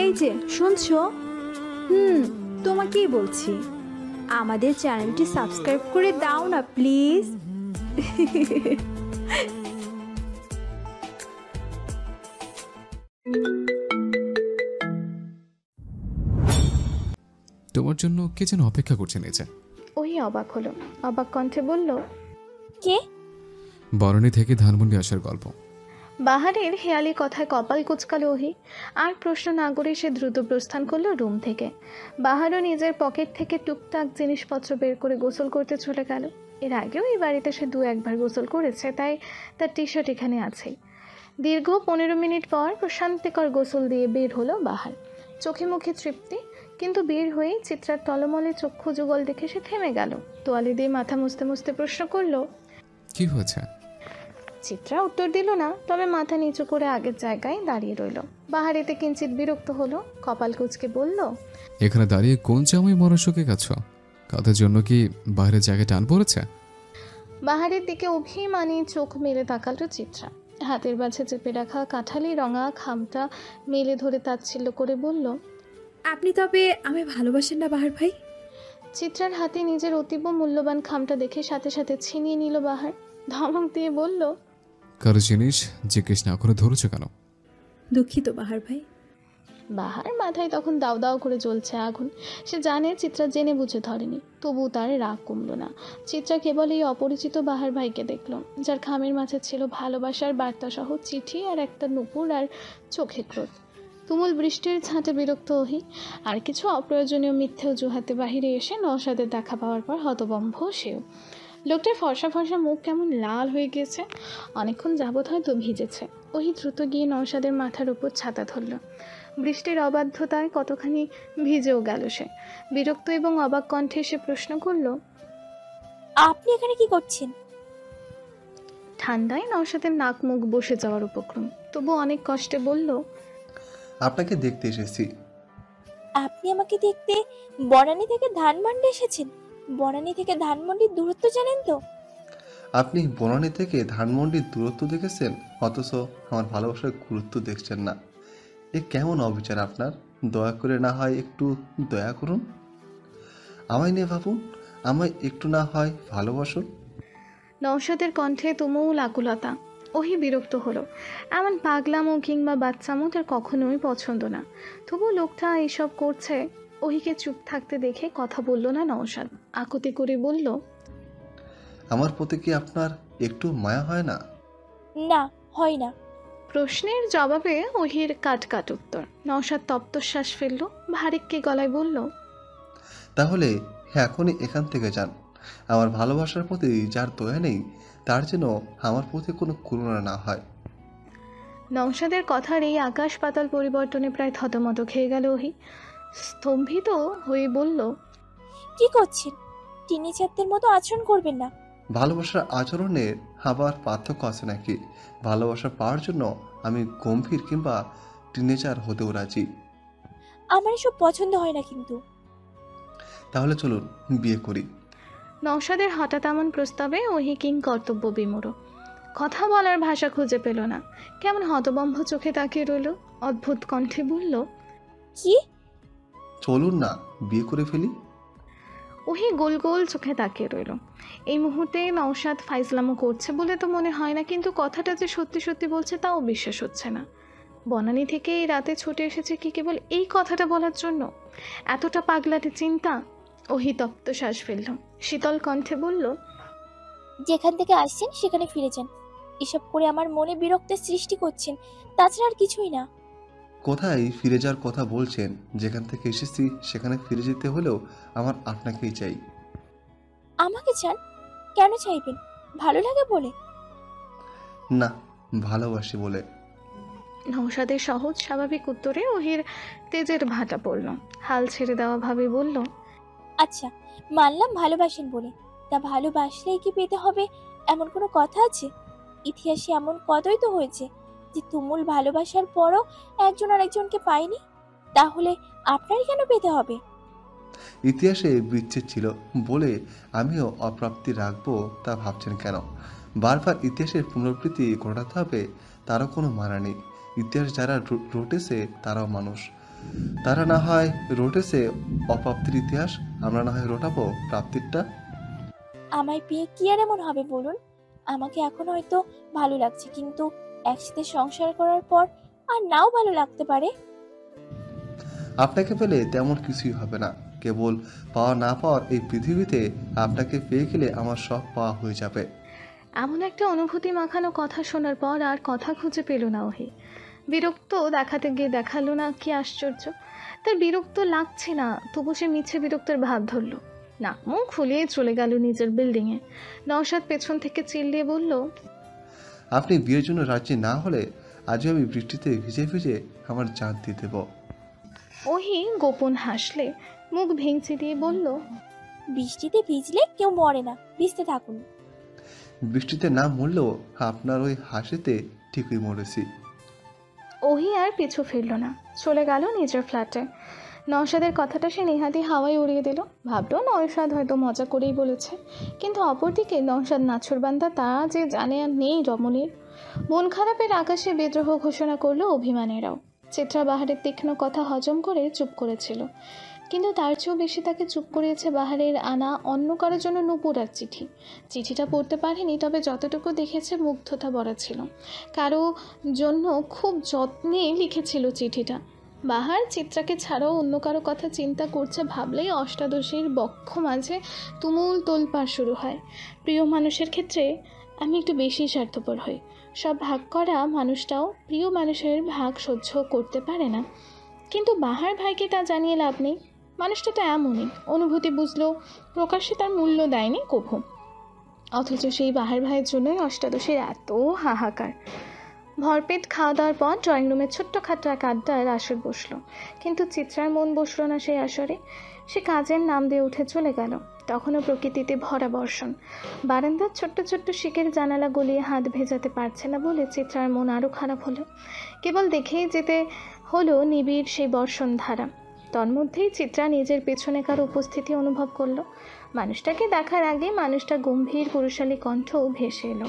এই যে শুনছো? হুম, তোমাকেই বলছি, আমাদের চ্যানেলটি সাবস্ক্রাইব করে দাও না প্লিজ। তোমার জন্য কে যেন অপেক্ষা করছে নিচে। ওই অবাক হলো, অবাক কণ্ঠে বলল, কে? বরণী থেকে ধানমন্ডি আসার গল্প। বাহারের হেয়ালি কথায় কপাল কুচকালো ওহি। আর প্রশ্ন না করে সে দ্রুত প্রস্থান করলো রুম থেকে। বাহারও নিজের পকেট থেকে টুকটাক জিনিসপত্র বের করে গোসল করতে চলে গেল। এর আগেও এই বাড়িতে সে 2-1 বার গোসল করেছে, তাই তার টি শার্ট এখানে আছেই। দীর্ঘ 15 মিনিট পর প্রশান্তিকর গোসল দিয়ে বের হলো বাহার। চোখে মুখে তৃপ্তি, কিন্তু বের হয়েই চিত্রার টলমলে চক্ষু যুগল দেখে সে থেমে গেল। তোয়ালে দিয়ে মাথা মুছতে মুছতে প্রশ্ন করলো, কি হয়েছে? চিত্রা উত্তর দিল না, তবে মাথা নিচু করে আগের জায়গায় দাঁড়িয়ে রইল। বাহার এতে কিঞ্চিত বিরক্ত হলো, কপাল কুঁচকে বলল, এখানে দাঁড়িয়ে কোন চামই মনস্যকে গেছ? কাদের জন্য কি বাইরের জায়গায় টান পড়েছে? বাহারের দিকে অভিমানী চোখ মেলে তাকালো চিত্রা। হাতের মাঝে চেপে রাখা কাঁঠালি রঙা খামটা মেলে ধরে তাচ্ছিল্য করে বলল, আপনি তবে আমায় ভালোবাসেন না বাহার ভাই? চিত্রার হাতে নিজের অতীব মূল্যবান খামটা দেখে সাথে সাথে ছিনিয়ে নিল বাহার। ধমক দিয়ে বলল, কারো জিনিস জিজ্ঞেস না করে ধরেছো কেন? দুঃখিত বাহার ভাই। বাহার মাথায় তখন দাও দাও করে জ্বলছে আগুন। সে জানে চিত্রা জেনে বুঝে ধরেনি, তবুও তার রাগ কমল না। চিত্রা কেবল এই অপরিচিত বাহার ভাইকে দেখল, যার খামের মাঝে ছিল ভালোবাসার বার্তা সহ চিঠি আর একটা নুপুর আর চোখে ক্রোধ। তুমুল বৃষ্টির ছাঁটে বিরক্ত ওহি। আর কিছু অপ্রয়োজনীয় মিথ্যে অজুহাতে বাহিরে এসে নওশাদের দেখা পাওয়ার পর হতবম্ব সেও। লোকটার ফর্সা ফর্সা মুখ কেমন লাল হয়ে গিয়েছে, অনেকক্ষণ যাবৎ হয়তো ভিজেছে। ওহি দ্রুত গিয়ে নওশাদের মাথার উপর ছাতা ধরল। বৃষ্টির অবাধ্যতায় কতখানি ভিজেও গেল সে। বিরক্ত এবং অবাক কণ্ঠে সে প্রশ্ন করল, আপনি এখানে কি করছেন? ঠান্ডায় নওশাদের নাক মুখ বসে যাওয়ার উপক্রম, তবু অনেক কষ্টে বলল, আপনাকে দেখতে এসেছি। আপনি আমাকে দেখতে বনানী থেকে ধানমন্ডি এসেছেন? বনানী থেকে ধানমন্ডির দূরত্ব জানেন তো? আপনি বনানী থেকে ধানমন্ডির দূরত্ব দেখেছেন, অথচ আমার ভালোবাসার গুরুত্ব দেখছেন না। এ কেমন অবিচার আপনার? দয়া করে না হয় একটু দয়া করুন, আমায় নিয়ে ভাবুন, আমায় একটু না হয় ভালোবাসুন। নওশাদের কণ্ঠে তুমুল আকুলতা। ওহি বিরক্ত হলো। এমন পাগলামো কিংবা বাচ্চামো তার কখনোই পছন্দ না। তবু লোকটা এইসব করছে। ওহিকে চুপ থাকতে দেখে কথা বলল না নওশাদ। আকুতি করে বলল, আমার প্রতি কি আপনার একটু মায়া হয় না? না, হয় না। প্রশ্নের জবাবে ওহির কাট কাট উত্তর। নওশাদ তপ্তশ্বাস ফেলল, ভারিক্কি গলায় বলল, তাহলে এখনই এখান থেকে যান। আমার ভালোবাসার প্রতি যার দয়া নেই, তার যেন আমার প্রতি কোনো করুণা না হয়। নওশাদের কথার এই আকাশ পাতাল পরিবর্তনে প্রায় থতমত খেয়ে গেল ওহি। স্তম্ভিত হয়ে বলল, কি করছেন? টিনেজারদের মতো আচরণ করবেন না। ভালোবাসার আচরণের আবার পার্থক্য আছে নাকি? ভালোবাসা পাওয়ার জন্য আমি গম্ভীর কিংবা টিনেজার হতেও রাজি। আমার এসব পছন্দ হয় না কিন্তু। তাহলে চলুন বিয়ে করি। নওশাদের হঠাৎ এমন প্রস্তাবে ওহি কিং কর্তব্য বিমূঢ়। কথা বলার ভাষা খুঁজে পেল না। কেমন হতবম্ব চোখে তাকিয়ে রইল। অদ্ভুত কণ্ঠে বলল, কি? চলুন না বিয়ে করে ফেলি। ওহি গোল গোল চোখে তাকিয়ে রইল। এই মুহূর্তে নওশাদ ফাইজলামো করছে বলে তো মনে হয় না, কিন্তু কথাটা যে সত্যি সত্যি বলছে তাও বিশ্বাস হচ্ছে না। বনানী থেকে এই রাতে ছুটে এসেছে কি কেবল এই কথাটা বলার জন্য? এতটা পাগলাটে চিন্তা? ওহি তপ্ত শ্বাস ফেলল, শীতল কণ্ঠে বলল, যেখান থেকে আসছেন সেখানে ফিরে যান। এসব করে আমার মনে বিরক্তের সৃষ্টি করছেন, তাছাড়া আর কিছুই না। কোথায় ফিরে যাওয়ার কথা বলছেন? যেখান থেকে এসেছি সেখানে ফিরে যেতে হলেও আমার আপনাকেই চাই। আমাকে চান? কেন চাইবেন? ভালো লাগে বলে? না, ভালোবাসি বলে। নওশাদের সহজ স্বাভাবিক উত্তরে ওহির তেজের ভাটা পড়ল। হাল ছেড়ে দেওয়া ভাবে বলল, আচ্ছা, মানলাম ভালোবাসেন বলে। তা ভালোবাসলেই কি পেতে হবে এমন কোনো কথা আছে? ইতিহাসে এমন কতই তো হয়েছে যে তুমুল ভালোবাসার পরও একজন আরেকজনকে পায়নি। তাহলে আপনারই কেন পেতে হবে? ইতিহাসে বিচ্ছেদ ছিল বলে আমিও অপ্রাপ্তি রাখবো তা ভাবছেন কেন? বারবার ইতিহাসের পুনরাবৃত্তি ঘটাতে হবে তারও কোনো মানা নেই। ইতিহাস যারা রটেছে তারাও মানুষ। তারা না হয় রটেছে অপ্রাপ্তির ইতিহাস, আমরা না হয় রটাবো প্রাপ্তিরটা। আমায় পেয়ে কি আর এমন হবে বলুন? আমাকে এখন হয়তো ভালো লাগছে, কিন্তু একসাথে সংসার করার পর আর নাও ভালো লাগতে পারে। আপনাকে পেলে তেমন কিছুই হবে না। কেবল পাওয়া না পাওয়ার এই পৃথিবীতে আপনাকে পেয়ে গেলে আমার সব পাওয়া হয়ে যাবে। এমন একটা অনুভূতি মাখানো কথা শোনার পর আর কথা খুঁজে পেল না ওহি। বিরক্ত দেখাতে গিয়ে দেখালো না, কি আশ্চর্য। তার বিরক্ত লাগছে না, তবু সে মিছে বিরক্তের ভাব ধরল। নাক মুখ ফুলিয়ে চলে গেল নিজের বিল্ডিংয়ে। নওশাদ পেছন থেকে চিল্লিয়ে বলল, আপনি বিয়ের জন্য রাজি না হলে আজও আমি বৃষ্টিতে ভিজে ভিজে আমার জান দিয়ে দেব। ওহি গোপন হাসলে মুখ ভেঙচি দিয়ে বলল, বৃষ্টিতে ভিজলে কেউ মরে না, ভিজতে থাকুন। বৃষ্টিতে না মরলেও আপনার ওই হাসিতে ঠিকই মরেছি। ওহি আর পিছু ফিরল না, চলে গেল নিজের ফ্ল্যাটে। নওশাদের কথাটা সে নেহাতি হাওয়ায় উড়িয়ে দিল। ভাবলো নওশাদ হয়তো মজা করেই বলেছে, কিন্তু অপরদিকে নওশাদ নাছরবান্দা তা যে জানে আর নেই রমণীর। মন খারাপের আকাশে বিদ্রোহ ঘোষণা করলো অভিমানেরাও। চিত্রা বাহারের তীক্ষ্ণ কথা হজম করে চুপ করেছিল, কিন্তু তার চেয়েও বেশি তাকে চুপ করিয়েছে বাহারের আনা অন্য কারোর জন্য নূপুরার চিঠি। চিঠিটা পড়তে পারেনি, তবে যতটুকু দেখেছে মুগ্ধতা ভরা ছিল। কারো জন্য খুব যত্নে লিখেছিল চিঠিটা। বাহার চিত্রাকে ছাড়াও অন্য কারো কথা চিন্তা করছে ভাবলেই অষ্টাদশীর বক্ষ মাঝে তুমুল তোলপাড় শুরু হয়। প্রিয় মানুষের ক্ষেত্রে আমি একটু বেশি স্বার্থপর হই। সব ভাগ করা মানুষটাও প্রিয় মানুষের ভাগ সহ্য করতে পারে না, কিন্তু বাহার ভাইকে তা জানিয়ে লাভ নেই। মানুষটা তো এমনই, অনুভূতি বুঝলেও প্রকাশ্যে তার মূল্য দেয়নি কভু। অথচ সেই বাহার ভাইয়ের জন্যই অষ্টাদশীর এত হাহাকার। ভরপেট খাওয়া দাওয়ার পর ড্রয়িং রুমে ছোট্টখাটো এক আড্ডার আসর বসলো, কিন্তু চিত্রার মন বসলো না সেই আসরে। সে কাজের নাম দিয়ে উঠে চলে গেল। তখনও প্রকৃতিতে ভরা বর্ষণ। বারান্দার ছোট্ট ছোট্ট শিকের জানালা গলিয়ে হাত ভেজাতে পারছে না বলে চিত্রার মন আরও খারাপ হলো। কেবল দেখেই যেতে হলো নিবিড় সেই বর্ষণ ধারা। তন্মধ্যেই চিত্রা নিজের পেছনে কারো উপস্থিতি অনুভব করলো। মানুষটাকে দেখার আগে মানুষটা গম্ভীর পুরুষালী কণ্ঠ ভেসে এলো।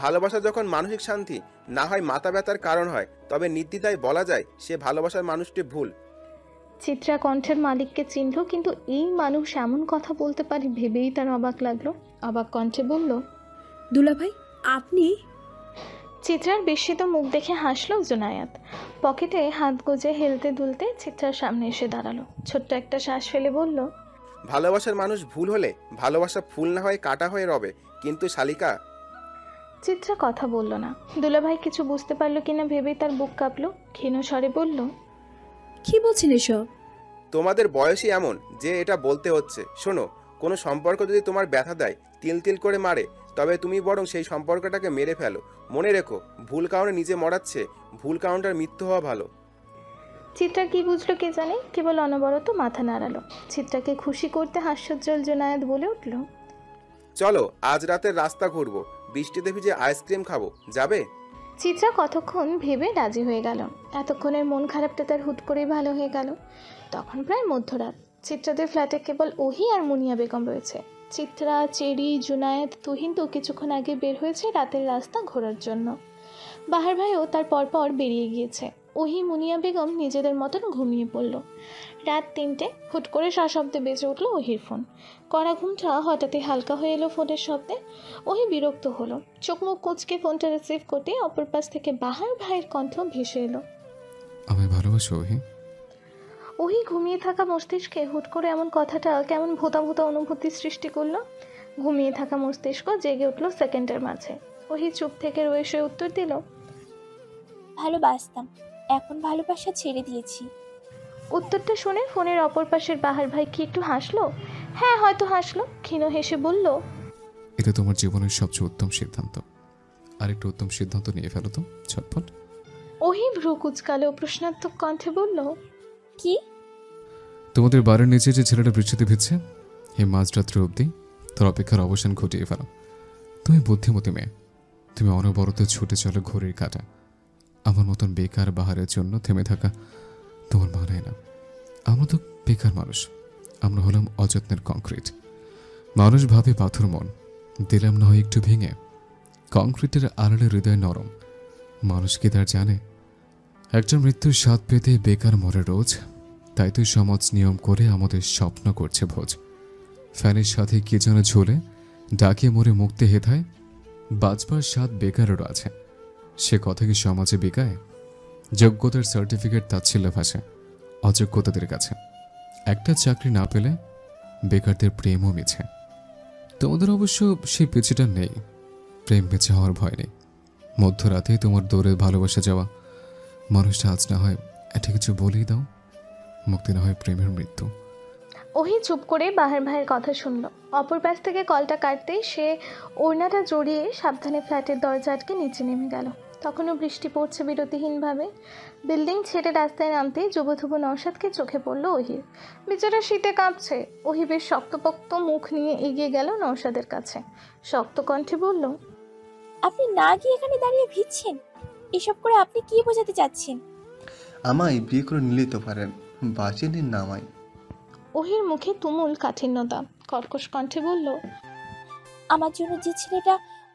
ভালোবাসা যখন মানসিক শান্তি না হয় মাথা ব্যথার কারণ হয়, তবে নির্দ্বিধায় বলা যায় সে ভালোবাসার মানুষটি ভুল। চিত্রা কণ্ঠের মালিককে চিনল, কিন্তু এই মানুষ এমন কথা বলতে পারে ভেবেই তার অবাক লাগলো। অবাক কণ্ঠে বলল, দুলাভাই আপনি? চিত্রার বিস্মিত মুখ দেখে হাসলো জুনায়েদ। পকেটে হাত গুজে হেলতে দুলতে চিত্রার সামনে এসে দাঁড়ালো। ছোট্ট একটা শ্বাস ফেলে বলল, ভালোবাসার মানুষ ভুল হলে ভালোবাসা ফুল না হয়ে কাটা হয়ে রবে, কিন্তু শালিকা। চিত্রা কথা বলল না। দুলাভাই কিছু বুঝতে পারলো কিনা ভেবেই তার বুক কাঁপলো। ক্ষীণ স্বরে বলল, কি বলছেন এসব? তোমাদের বয়সই এমন যে এটা বলতে হচ্ছে। শোনো, কোনো সম্পর্ক যদি তোমার ব্যথা দেয়, তিল তিল করে মারে, তবে তুমি বরং সেই সম্পর্কটাকে মেরে ফেলো। মনে রেখো, ভুল কারণে নিজে মরাচ্ছে ভুল কারণটার মৃত্যু হওয়া ভালো। চিত্রা কি বুঝলো কে জানে, কেবল অনবরত মাথা নাড়ালো। চিত্রাকে খুশি করতে হাস্যোজ্জ্বল জুনায়েদ বলে উঠল, চলো আজ রাতের রাস্তা ঘুরবো, বৃষ্টিতে ভিজে আইসক্রিম খাবো, যাবে? চিত্রা কতক্ষণ ভেবে রাজি হয়ে গেল। এতক্ষণের মন খারাপটা তার হুট করেই ভালো হয়ে গেল। তখন প্রায় মধ্যরাত। চিত্রাদের ফ্ল্যাটে কেবল ওহি আর মুনিয়া বেগম রয়েছে। চিত্রা, চেরি, জুনায়েদ, তুহিন তো কিছুক্ষণ আগে বের হয়েছে রাতের রাস্তা ঘোরার জন্য। বাহার ভাইও তার পরপর বেরিয়ে গিয়েছে। ওহি, মুনিয়া বেগম নিজেদের মতন ঘুমিয়ে পড়ল। রাত ৩টে। হুট করে সশব্দে বেজে উঠল ওহির ফোন। কড়া ঘুমটা হঠাৎই হালকা হয়ে এলো ফোনের শব্দে। ওহি বিরক্ত হলো। চোখ মুখ কুঁচকে ফোনটা রিসিভ করতে অপর পাশ থেকে বাহার ভাইয়ের কণ্ঠ ভেসে এলো, আমায় ভালোবাসো ওহি? ওহি ঘুমিয়ে থাকা মস্তিষ্কে হুট করে এমন কথাটা কেমন ভোতা ভোতা অনুভূতি সৃষ্টি করলো। ঘুমিয়ে থাকা মস্তিষ্ক জেগে উঠল সেকেন্ডের মাঝে। ওহি চুপ থেকে রয়ে সে উত্তর দিল, ভালোবাসতাম, এখন ভালোবাসা ছেড়ে দিয়েছি। উত্তরটা শুনে ফোনের অপর পাশের বাহার ভাই কি একটু হাসলো? হ্যাঁ, হয়তো হাসলো। ক্ষীণ হেসে বলল, এটা তোমার জীবনের সবচেয়ে উত্তম সিদ্ধান্ত। আর একটু উত্তম সিদ্ধান্ত নিয়ে ফেলো তো ছটফট। ওহি ভ্রু কুচকালো প্রশ্নাত্মক কণ্ঠে বলল, কি? তোমাদের বাড়ির নিচে যে ছেলেটা বৃষ্টিতে ভিজছে, এই মাঝরাত্রি অবধি তোর অপেক্ষার অবসান ঘটিয়ে ফেলো। তুমি বুদ্ধিমতী মেয়ে, তুমি অনবরত ছুটে চলো ঘড়ির কাঁটা। আমার মতন বেকার বাহারের জন্য থেমে থাকা তোমার মানায় না। আমরা তো বেকার মানুষ, আমরা হলাম অযত্নের কংক্রিট। মানুষ ভাবে পাথর মন, দিলাম না হয় একটু ভেঙে। কংক্রিটের আড়ালে হৃদয় নরম। মানুষ কি তার জানে একটা মৃত্যুর স্বাদ পেতে বেকার মরে রোজ, তাই তো সমাজ নিয়ম করে আমাদের স্বপ্ন করছে ভোজ। ফ্যানের সাথে কে যেন ঝোলে ডাকে মরে মুক্তি হেথায়, বাঁচবার স্বাদ বেকারেরও আছে, সে কথা কি সমাজে বেকায়? যোগ্যতার সার্টিফিকেট তাচ্ছিল্য ভাষা অযোগ্যতাদের কাছে। একটা চাকরি না পেলে বেকারদের প্রেমও মিছে। তোমাদের অবশ্য সেই পিছিটা নেই, প্রেম বেঁচে হওয়ার ভয় নেই। মধ্যরাতে তোমার দৌড়ে ভালোবাসা যাওয়া মানুষটা আজ না হয় এটা কিছু বলেই দাও, মুক্তি না হয় প্রেমের মৃত্যু। ওহি চুপ করে বাহার ভাইয়ের কথা শুনল। অপর পাশ থেকে কলটা কাটতেই সে ওড়নাটা জড়িয়ে সাবধানে ফ্ল্যাটের দরজা আটকে নিচে নেমে গেল। তখনও বৃষ্টি পড়ছে বিরতিহীনভাবে। বিল্ডিং ছেড়ে রাস্তায় নামতেই যুবথুবু নওশাদকে চোখে পড়ল ওহির। বেচারা শীতে কাঁপছে। ওহি বেশ শক্তপোক্ত মুখ নিয়ে এগিয়ে গেল নওশাদের কাছে, শক্ত কণ্ঠে বলল, আপনি না গিয়ে এখানে দাঁড়িয়ে ভিজছেন, এসব করে আপনি কি বোঝাতে চাচ্ছেন? আমায় বিয়ে করে নিলেই তো পারেন, বাঁচিয়ে নিন না আমায়। ওহির মুখে তুমুল কাঠিন্যতা, কর্কশ কণ্ঠে বলল, আমার জন্য যে ছেলেটা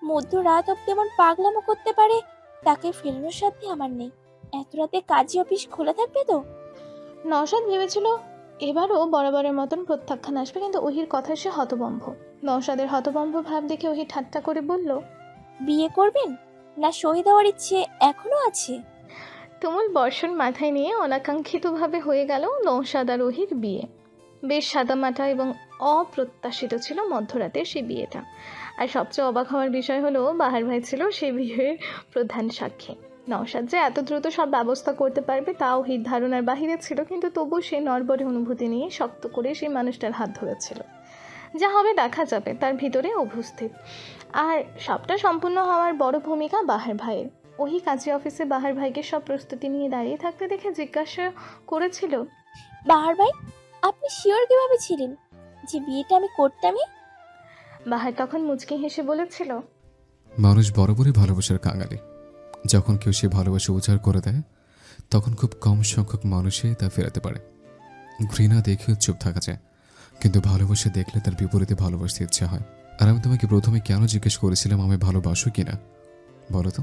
মধ্যরাত অব্দি এমন পাগলামো করতে পারে তাকে ফেরানোর সাথে আমার নেই। এত রাতে কাজী অফিস খোলা থাকবে তো? নওশাদ ভেবেছিল এবারও বরাবরের মতন প্রত্যাখ্যান আসবে, কিন্তু ওহির কথায় সে হতভম্ব। নওশাদের হতভম্ব ভাব দেখে ওহি ঠাট্টা করে বলল, বিয়ে করবেন না শহীদ হওয়ার ইচ্ছে এখনো আছে? তুমুল বর্ষণ মাথায় নিয়ে অনাকাঙ্ক্ষিতভাবে হয়ে গেল নওশাদ আর ওহির বিয়ে। বেশ সাদামাটা এবং অপ্রত্যাশিত ছিল মধ্যরাতের সেই বিয়েটা। আর সবচেয়ে অবাক হওয়ার বিষয় হলো বাহার ভাই ছিল সেই বিয়ের প্রধান সাক্ষী। নওশাদ যে এত দ্রুত সব ব্যবস্থা করতে পারবে তাও ওহির ধারণার বাহিরে ছিল, কিন্তু তবু সে নড়বড়ে অনুভূতি নিয়ে শক্ত করে সেই মানুষটার হাত ধরেছিল। যা হবে দেখা যাবে, তার ভিতরে উপস্থিত। আর সবটা সম্পূর্ণ হওয়ার বড় ভূমিকা বাহার ভাইয়ের। ওহি কাজী অফিসে বাহার ভাইকে সব প্রস্তুতি নিয়ে দাঁড়িয়ে থাকতে দেখে জিজ্ঞাসা করেছিল, বাহার ভাই, আপনি শিওর কিভাবে ছিলেন যে বিয়েটা আমি করতামই? বাহার তখন মুচকি হেসে বলেছিল, মানুষ বরাবরই ভালোবাসার কাঙালি। যখন কেউ সে ভালোবাসা উজাড় করে দেয় তখন খুব কম সংখ্যক মানুষই তা ফেরাতে পারে। ঘৃণা দেখেও চুপ থাকা যায়, কিন্তু ভালোবাসা দেখলে তার বিপরীতে ভালোবাসতে ইচ্ছা হয়। আর আমি তোমাকে প্রথমে কেন জিজ্ঞেস করেছিলাম আমি ভালোবাসো কিনা বলো তো?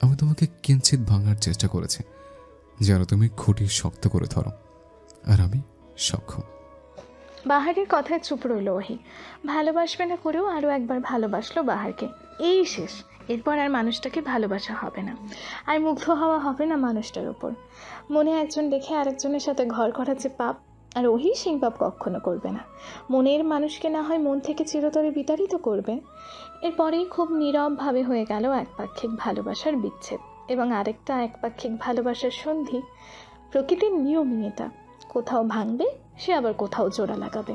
আমি তোমাকে কিঞ্চিত ভাঙার চেষ্টা করেছি যেন তুমি খুঁটি শক্ত করে ধরো, আর আমি সক্ষম। বাহারের কথায় চুপ রইল ওহি। ভালোবাসবে না করেও আরও একবার ভালোবাসলো বাহারকে। এই শেষ, এরপর আর মানুষটাকে ভালোবাসা হবে না, আর মুগ্ধ হওয়া হবে না মানুষটার ওপর। মনে একজন দেখে আরেকজনের সাথে ঘর করা যে পাপ, আর ওহি সেই পাপ কখনো করবে না। মনের মানুষকে না হয় মন থেকে চিরতরে বিতাড়িত করবে। এরপরেই খুব নীরবভাবে হয়ে গেল একপাক্ষিক ভালোবাসার বিচ্ছেদ এবং আরেকটা একপাক্ষিক ভালোবাসার সন্ধি। প্রকৃতির নিয়মই এটা, কোথাও ভাঙবে সে আবার কোথাও জোড়া লাগাবে।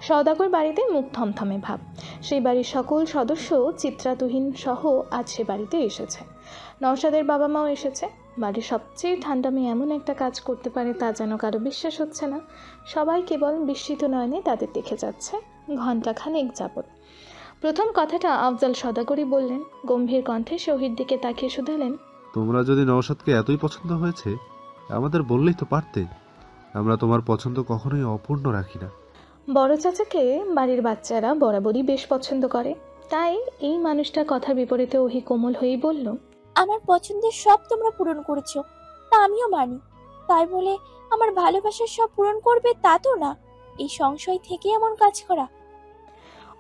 সওদাগর বাড়িতে মুখ থমথমে ভাব। সেই বাড়ির সকল সদস্য চিত্রা তুহিন সহ আজ সে বাড়িতে এসেছে। নওশাদের বাবা মাও এসেছে। বাড়ির সবচেয়ে ঠান্ডা মেয়ে এমন একটা কাজ করতে পারে তা যেন কারো বিশ্বাস হচ্ছে না। সবাই কেবল বিস্মিত নয়নে তাদের দেখে যাচ্ছে ঘণ্টাখানেক যাবৎ। প্রথম কথাটা আফজাল সওদাগরই বললেন, গম্ভীর কণ্ঠে শহীদ দিকে তাকিয়ে শুধালেন, তোমরা যদি নওশাদকে এতই পছন্দ হয়েছে আমাদের বললেই তো পারতে। আমরা তোমার পছন্দ কখনোই অপূর্ণ রাখি না। বড় চাচাকে বাড়ির বাচ্চারা বরাবরই বেশ পছন্দ করে, তাই এই মানুষটার কথার বিপরীতে ওহি কোমল হয়েই বলল, আমার পছন্দের সব তোমরা পূরণ করেছো, তা আমিও মানি। তাই বলে আমার ভালোবাসার সব পূরণ করবে তা তো না। এই সংশয় থেকে এমন কাজ করা।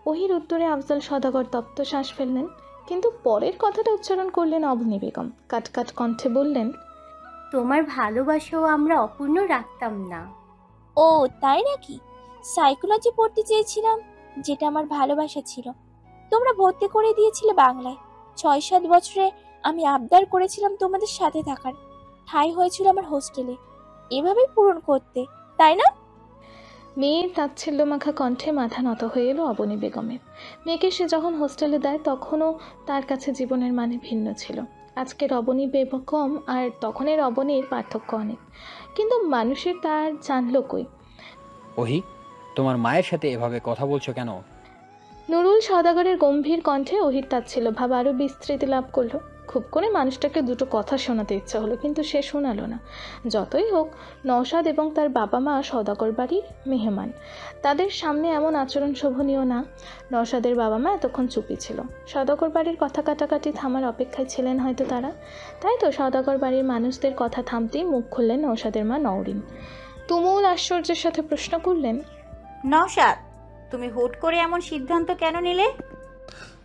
ওহির উত্তরে আফজাল সওদাগর তপ্ত শ্বাস ফেললেন, কিন্তু পরের কথাটা উচ্চারণ করলেন অবনী বেগম। কাটকাট কণ্ঠে বললেন, তোমার ভালোবাসাও আমরা অপূর্ণ রাখতাম না। ও তাই নাকি? সাইকোলজি পড়তে চেয়েছিলাম, যেটা আমার ভালোবাসা ছিল। তোমরা ভর্তি করে দিয়েছিলে বাংলায়। 6-7 বছরে আমি আবদার করেছিলাম তোমাদের সাথে থাকার। ঠাঁই হয়েছিল আমার হোস্টেলে। এভাবেই পূরণ করতে, তাই না? মেয়ের তাচ্ছিল্যমাখা কণ্ঠে মাথা নত হয়ে এলো অবনী বেগমের। মেয়েকে সে যখন হোস্টেলে দেয় তখনও তার কাছে জীবনের মানে ভিন্ন ছিল। আজকের অবনী বেগম আর তখনের অবনীর পার্থক্য অনেক, কিন্তু মানুষের তার জানলো কই। ওহি, তোমার মায়ের সাথে এভাবে কথা বলছো কেন? নুরুল সওদাগরের গম্ভীর কণ্ঠে ওহির তাচ্ছিল্য ভাব আরও বিস্তৃতি লাভ করলো। খুব করে মানুষটাকে দুটো কথা শোনাতে ইচ্ছা হলো, কিন্তু সে শোনালো না। যতই হোক, নওশাদ এবং তার বাবা মা সওদাগর বাড়ির মেহমান, তাদের সামনে এমন আচরণ শোভনীয় না। নওশাদের বাবা মা এতক্ষণ চুপই ছিল। সওদাগর বাড়ির কথা কাটাকাটি থামার অপেক্ষায় ছিলেন হয়তো তারা। তাই তো সওদাগর বাড়ির মানুষদের কথা থামতেই মুখ খুললেন নওশাদের মা নওরিন। তুমুল আশ্চর্যের সাথে প্রশ্ন করলেন, নওশাদ, তুমি হুট করে এমন সিদ্ধান্ত কেন নিলে?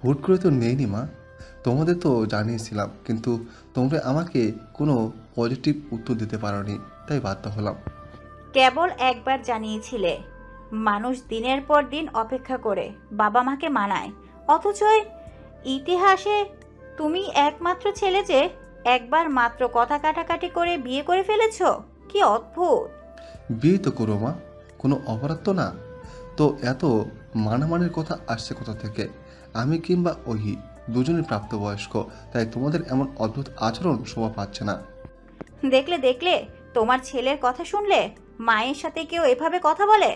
হুট করে তো নেইনি মা, তোমাদের তো জানিয়েছিলাম, কিন্তু তোমরা আমাকে কোনো পজিটিভ উত্তর দিতে পারোনি, তাই বাধ্য হলাম। কেবল একবার জানিয়েছিলে। মানুষ দিনের পর দিন অপেক্ষা করে বাবা মাকে মানায়, অথচ ইতিহাসে তুমি একমাত্র ছেলে যে একবার মাত্র কথা কাটাকাটি করে বিয়ে করে ফেলেছ। কি অদ্ভুত! বিয়ে তো করো মা, কোনো অপরাধ তো না। তো এত মানামানির কথা আসছে কোথা থেকে? আমি কিংবা ওহি দুজনই প্রাপ্তবয়স্ক, তাই তোমাদের এমন অদ্ভুত আচরণ শোভা পাচ্ছে না। দেখলে তোমার ছেলের কথা শুনলে মায়ের সাথে কেউ এভাবে কথা বলে?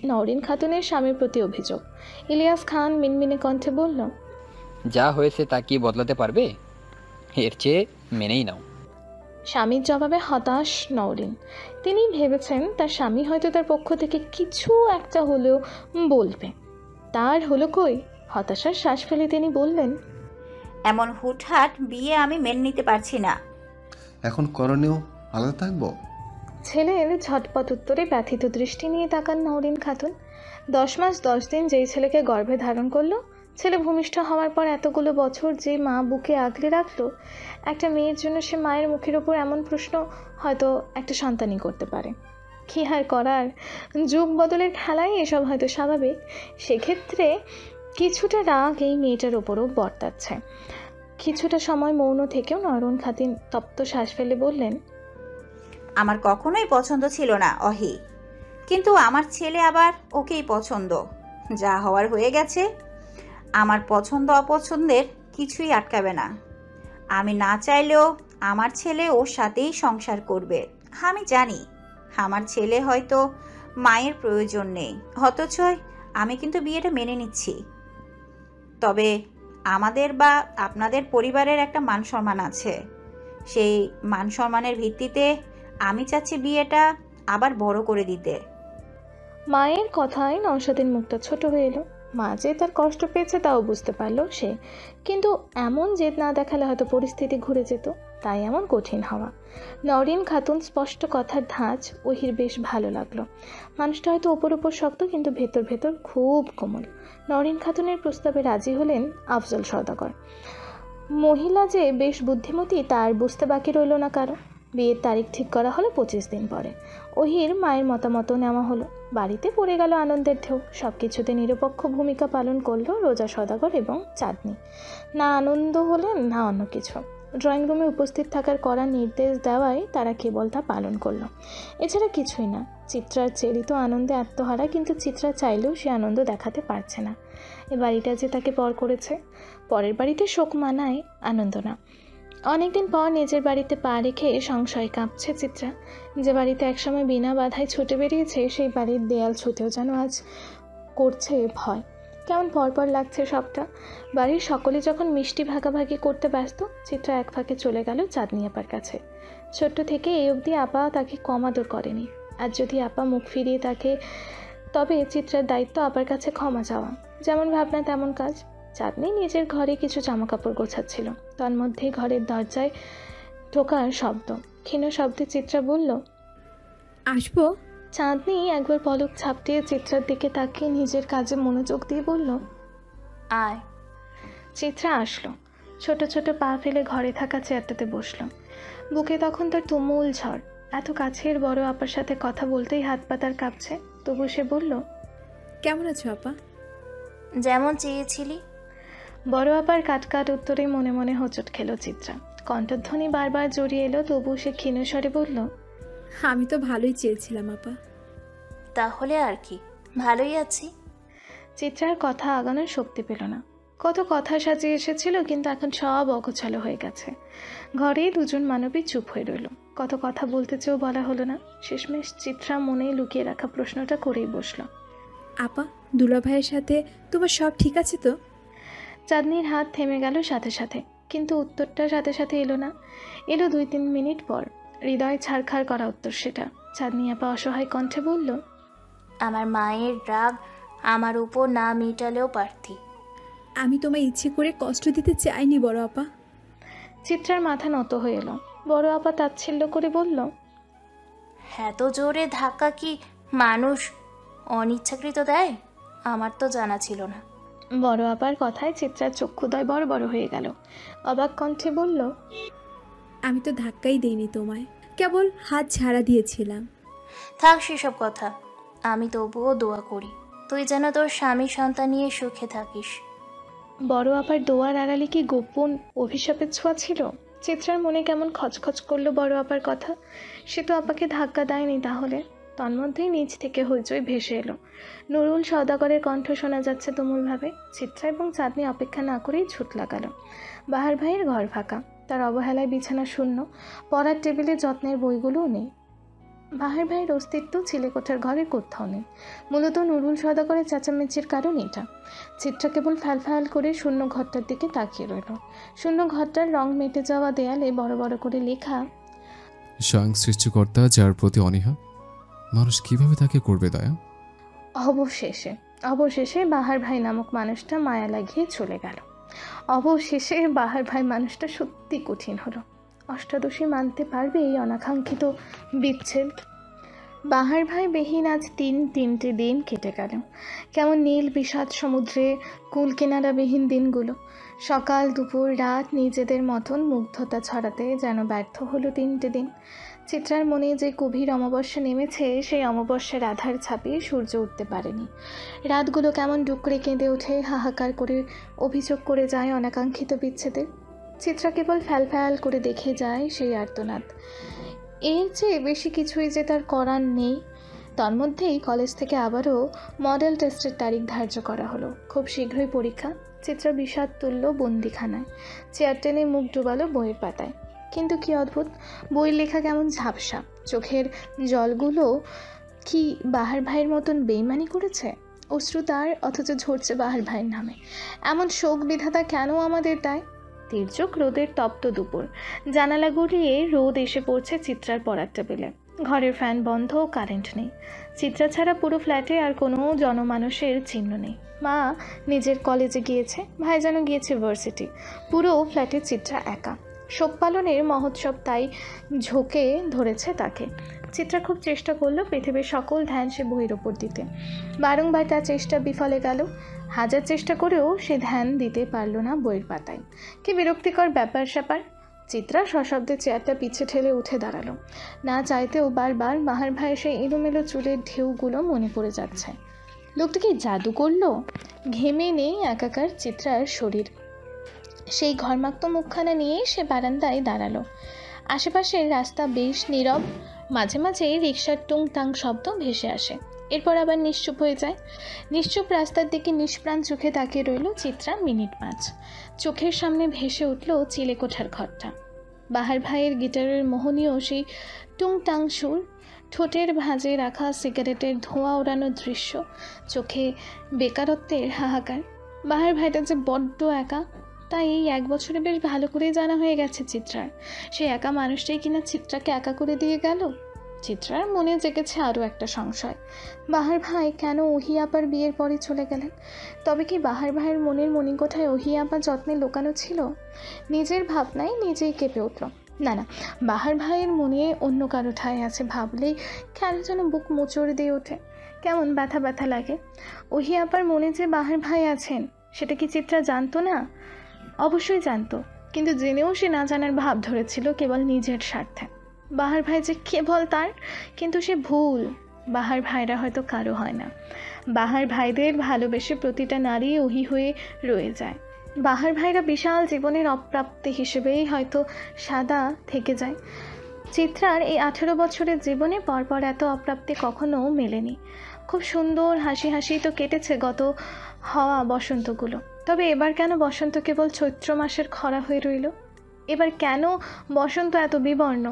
নওরিন খাতুনের স্বামীর প্রতি অভিযোগ। ইলিয়াস খান মিনমিনে কণ্ঠে বলল, যা হয়েছে তা কি বদলাতে পারবে? এর চেয়ে মেনেই নাও। স্বামীর জবাবে হতাশ নওরিন। তিনি ভেবেছেন তার স্বামী হয়তো তার পক্ষ থেকে কিছু একটা হলেও বলবে। তার হলো কই? হতাশার শ্বাস ফেলে তিনি বললেন, এমন হুটহাট বিয়ে আমি মেনে নিতে পারছি না। এখন করণীয় আলাদা থাকবো? ছেলের ঝটপট উত্তরে ব্যথিত দৃষ্টি নিয়ে তাকান নওরিন খাতুন। 10 মাস 10 দিন যেই ছেলেকে গর্ভে ধারণ করলো, ছেলে ভূমিষ্ঠ হওয়ার পর এতগুলো বছর যে মা বুকে আগলে রাখলো, একটা মেয়ের জন্য সে মায়ের মুখের ওপর এমন প্রশ্ন হয়তো একটা সন্তানই করতে পারে। কী আর করার, যুগ বদলের খেলায় এসব হয়তো স্বাভাবিক। সেক্ষেত্রে কিছুটা রাগ এই মেয়েটার ওপরও বর্তাচ্ছে। কিছুটা সময় মৌন থেকেও নয়রন খাতুন তপ্ত শ্বাস ফেলে বললেন, আমার কখনোই পছন্দ ছিল না অহি, কিন্তু আমার ছেলে আবার ওকেই পছন্দ। যা হওয়ার হয়ে গেছে। আমার পছন্দ অপছন্দের কিছুই আটকাবে না। আমি না চাইলেও আমার ছেলে ওর সাথেই সংসার করবে। আমি জানি আমার ছেলে হয়তো মায়ের প্রয়োজন নেই, অথচ আমি কিন্তু বিয়েটা মেনে নিচ্ছি। তবে আমাদের বা আপনাদের পরিবারের একটা মান সম্মান আছে। সেই মান সম্মানের ভিত্তিতে আমি চাচ্ছি বিয়েটা আবার বড় করে দিতে। মায়ের কথায় নওশাদের মুখটা ছোট হয়ে এলো। মা যে তার কষ্ট পেয়েছে তাও বুঝতে পারলো সে, কিন্তু এমন জেদ না দেখালে হয়তো পরিস্থিতি ঘুরে যেত, তাই এমন কঠিন হওয়া। নওরিন খাতুন স্পষ্ট কথার ধাঁচ ওহির বেশ ভালো লাগলো। মানুষটা হয়তো ওপর ওপর শক্ত, কিন্তু ভেতর ভেতর খুব কোমল। নওরিন খাতুনের প্রস্তাবে রাজি হলেন আফজল সওদাগর। মহিলা যে বেশ বুদ্ধিমতী তার বুঝতে বাকি রইল না কারো। বিয়ের তারিখ ঠিক করা হলো 25 দিন পরে। ওহির মায়ের মতামত নেওয়া হলো। বাড়িতে পড়ে গেল আনন্দের ঢেউ। সব কিছুতে নিরপেক্ষ ভূমিকা পালন করলো রোজা সওদাগর এবং চাঁদনি। না আনন্দ হলেন না অন্য কিছু। ড্রয়িং রুমে উপস্থিত থাকার কড়া নির্দেশ দেওয়ায় তারা কেবল তা পালন করলো, এছাড়া কিছুই না। চিত্রার চেরি তো আনন্দে আত্মহারা, কিন্তু চিত্রা চাইলেও সে আনন্দ দেখাতে পারছে না। এ বাড়িটা যে তাকে পর করেছে। পরের বাড়িতে শোক মানায়, আনন্দ না। অনেকদিন পর নিজের বাড়িতে পা রেখে সংশয় কাঁপছে চিত্রা। যে বাড়িতে একসময় বিনা বাধায় ছুটে বেরিয়েছে, সেই বাড়ির দেয়াল ছুতেও যেন আজ করছে ভয়। কেমন পরপর লাগছে সবটা। বাড়ির সকলে যখন মিষ্টি ভাগাভাগি করতে ব্যস্ত, চিত্রা এক ফাঁকে চলে গেল চাঁদনি আপার কাছে। ছোট্ট থেকে এই অবধি আপা তাকে কম আদর করেনি। আর যদি আপা মুখ ফিরিয়ে থাকে, তবে চিত্রার দায়িত্ব আপার কাছে ক্ষমা চাওয়া। যেমন ভাবনা তেমন কাজ। চাঁদনি নিজের ঘরে কিছু জামাকাপড় গোছাচ্ছিল, তার মধ্যেই ঘরের দরজায় ঢোকার শব্দ। ক্ষীণ শব্দে চিত্রা বলল, আসবো? চাঁদনি একবার পলক ঝাপটিয়ে চিত্রার দিকে তাকিয়ে নিজের কাজে মনোযোগ দিয়ে বলল, আয়। চিত্রা আসলো। ছোট ছোট পা ফেলে ঘরে থাকা চেয়ারটাতে বসলো। বুকে তখন তার তুমুল ঝড়। এত কাছের বড় আপার সাথে কথা বলতেই হাত পা তার কাঁপছে। তবু সে বলল, কেমন আছো আপা? যেমন চেয়েছিলি। বড় আপার কাটকাট উত্তরে মনে মনে হোঁচট খেলো চিত্রা। কণ্ঠধ্বনি বারবার জড়িয়ে এলো, তবু সে ক্ষীণ স্বরে বলল, আমি তো ভালোই চেয়েছিলাম আপা। তাহলে আর কি, ভালোই আছি। চিত্রার কথা আগানোর শক্তি পেল না। কত কথা সাজিয়ে এসেছিল, কিন্তু এখন সব অগোছালো হয়ে গেছে। ঘরে দুজন মানবী চুপ হয়ে রইল। কত কথা বলতে চেয়েও বলা হলো না। শেষমেশ চিত্রা মনেই লুকিয়ে রাখা প্রশ্নটা করেই বসলো, আপা, দুলা ভাইয়ের সাথে তোমার সব ঠিক আছে তো? চাঁদনির হাত থেমে গেল সাথে সাথে। কিন্তু উত্তরটা সাথে সাথে এলো না। এলো 2-3 মিনিট পর। হৃদয় ছাড়খাড় করা উত্তর সেটা। চাঁদনি আপা অসহায় কণ্ঠে বলল, আমার মায়ের রাগ আমার উপর না মেটালেও পারতি। আমি তোমায় ইচ্ছে করে কষ্ট দিতে চাইনি বড় আপা। চিত্রার মাথা নত হয়ে এলো। বড় আপা তাচ্ছিল্য করে বলল, এত জোরে ধাক্কা কি মানুষ অনিচ্ছাকৃত দেয়? আমার তো জানা ছিল না। বড় আপার কথায় চিত্রার চক্ষুদয় বড় বড় হয়ে গেল। অবাক কণ্ঠে বলল, আমি তো ধাক্কাই দেইনি তোমায়, কেবল হাত ঝাড়া দিয়েছিলাম। থাক সেসব কথা, আমি তবুও দোয়া করি তুই যেন তোর স্বামী সন্তান নিয়ে সুখে থাকিস। বড় আপার দোয়ার আড়ালে কি গোপন অভিশাপের ছোঁয়া ছিল? চিত্রার মনে কেমন খচখচ করলো বড় আপার কথা। সে তো আপাকে ধাক্কা দেয়নি তাহলে। তন্মধ্যেই নিচ থেকে হইচই ভেসে এলো। নুরুল সওদাগরের কণ্ঠ শোনা যাচ্ছে তুমুলভাবে। চিত্রা এবং চাঁদনি অপেক্ষা না করেই ছুট লাগালো। বাহার ভাইয়ের ঘর ফাঁকা, তার অবহেলায় বিছানা শূন্য, পড়ার টেবিলে যত্নের বইগুলোও নেই। বাহার ভাইয়ের অস্তিত্ব চিলেকোঠার ঘরে কোথাও নেই। মূলত নুরুল সওদাগরের চেঁচামেচির কারণ এটা। চিত্রা কেবল ফ্যাল করে শূন্য ঘরটার দিকে তাকিয়ে রইল। শূন্য ঘরটার রং মেটে যাওয়া দেয়ালে বড় বড় করে লেখা, স্বয়ং সৃষ্টিকর্তা যার প্রতি অনীহা, মানুষ কিভাবে তাকে করবে দয়া? অবশেষে বাহার ভাই নামক মানুষটা মায়া লাগিয়ে চলে গেল। অবশেষে বাহার ভাই মানুষটা সত্যি কঠিন হলো। অষ্টাদশী মানতে পারবে এই অনাকাঙ্ক্ষিত বিচ্ছেদ? বাহার ভাই বেহীন আজ তিনটে দিন কেটে গেল। কেমন নীল বিষাদ সমুদ্রে কুল কিনারাবিহীন দিনগুলো। সকাল দুপুর রাত নিজেদের মতন মুগ্ধতা ছড়াতে যেন ব্যর্থ হলো 3টে দিন। চিত্রার মনে যে গভীর অমাবস্যা নেমেছে, সেই অমাবস্যার আধার ছাপিয়ে সূর্য উঠতে পারেনি। রাতগুলো কেমন ডুকরে কেঁদে ওঠে, হাহাকার করে অভিযোগ করে যায় অনাকাঙ্ক্ষিত বিচ্ছেদের। চিত্রা কেবল ফ্যাল করে দেখে যায় সেই আর্তনাদ। এর চেয়ে বেশি কিছুই যে তার করার নেই। তন্মধ্যেই কলেজ থেকে আবারও মডেল টেস্টের তারিখ ধার্য করা হলো। খুব শীঘ্রই পরীক্ষা। চিত্রা বিষাদ তুলল বন্দিখানায়। চেয়ার টেনে মুখ ডুবালো বইয়ের পাতায়। কিন্তু কি অদ্ভুত, বই লেখা কেমন ঝাপসা। চোখের জলগুলো কি বাহার ভাইয়ের মতন বেইমানি করেছে? অশ্রু তার, অথচ ঝরছে বাহার ভাইয়ের নামে। এমন শোক বিধাতা কেন আমাদের দেয়? তির্যক রোদের তপ্ত দুপুর। জানালা গড়িয়ে রোদ এসে পড়ছে চিত্রার পড়ার টেবিলে। ঘরের ফ্যান বন্ধ, কারেন্ট নেই। চিত্রা ছাড়া পুরো ফ্ল্যাটে আর কোনো জনমানুষের চিহ্ন নেই। মা নিজের কলেজে গিয়েছে, ভাই যেন গিয়েছে ভার্সিটি। পুরো ফ্ল্যাটে চিত্রা একা। শোক পালনের মহোৎসব তাই ঝোঁকে ধরেছে তাকে। চিত্রা খুব চেষ্টা করলো পৃথিবীর সকল ধ্যান সে বইয়ের ওপর দিতে। বারংবার তার চেষ্টা বিফলে গেল। হাজার চেষ্টা করেও সে ধ্যান দিতে পারল না বইয়ের পাতায়। কি বিরক্তিকর ব্যাপার স্যাপার। চিত্রা সশব্দে চেয়ারটা পিছে ঠেলে উঠে দাঁড়ালো। না চাইতেও বারবার বাহার ভাইয়ের সেই এলোমেলো চুলের ঢেউগুলো মনে পড়ে যাচ্ছে। লোকটা কি জাদু করলো? ঘেমে নেই একাকার চিত্রার শরীর। সেই ঘরমাক্ত মুখখানা নিয়েই সে বারান্দায় দাঁড়ালো। আশেপাশের রাস্তা বেশ নীরব। মাঝে মাঝে রিকশার টুং টাং শব্দ ভেসে আসে, এরপর আবার নিশ্চুপ হয়ে যায়। নিশ্চুপ রাস্তার দিকে নিষ্প্রাণ চোখে তাকিয়ে রইল চিত্রা মিনিট 5। চোখের সামনে ভেসে উঠল চিলেকোঠার ঘরটা। বাহার ভাইয়ের গিটারের মোহনীয় সেই টুং টাং সুর, ঠোঁটের ভাঁজে রাখা সিগারেটের ধোঁয়া ওড়ানো দৃশ্য, চোখে বেকারত্বের হাহাকার। বাহার ভাইটা যে বড্ড একা, তাই এই 1 বছরে বেশ ভালো করেই জানা হয়ে গেছে চিত্রার। সেই একা মানুষটাই কিনা চিত্রাকে একা করে দিয়ে গেল। চিত্রার মনে জেগেছে আরও একটা সংশয়। বাহার ভাই কেন ওহি আপার বিয়ের পরে চলে গেলেন? তবে কি বাহার ভাইয়ের মনের মণিকোঠায় ওহি আপা যত্নে লুকানো ছিল? নিজের ভাবনায় নিজেই কেঁপে উঠল। না, বাহার ভাইয়ের মনে অন্য কারো ঠাঁই আছে ভাবলেই কেন যেন বুক মোচড় দিয়ে ওঠে, কেমন ব্যথা ব্যথা লাগে। ওহি আপার মনে যে বাহার ভাই আছেন, সেটা কি চিত্রা জানতো না? অবশ্যই জানতো, কিন্তু জেনেও সে না জানার ভাব ধরেছিল কেবল নিজের স্বার্থে। বাহার ভাই যে কেবল তার, কিন্তু সে ভুল। বাহার ভাইরা হয়তো কারো হয় না। বাহার ভাইদের ভালোবেসে প্রতিটা নারী ওহি হয়ে রয়ে যায়। বাহার ভাইরা বিশাল জীবনের অপ্রাপ্তি হিসেবেই হয়তো সাদা থেকে যায়। চিত্রার এই 18 বছরের জীবনে পরপর এত অপ্রাপ্তি কখনো মেলেনি। খুব সুন্দর হাসি হাসি তো কেটেছে গত হওয়া বসন্তগুলো। তবে এবার কেন বসন্ত কেবল চৈত্র মাসের খরা হয়ে রইল? এবার কেন বসন্ত এত বিবর্ণ?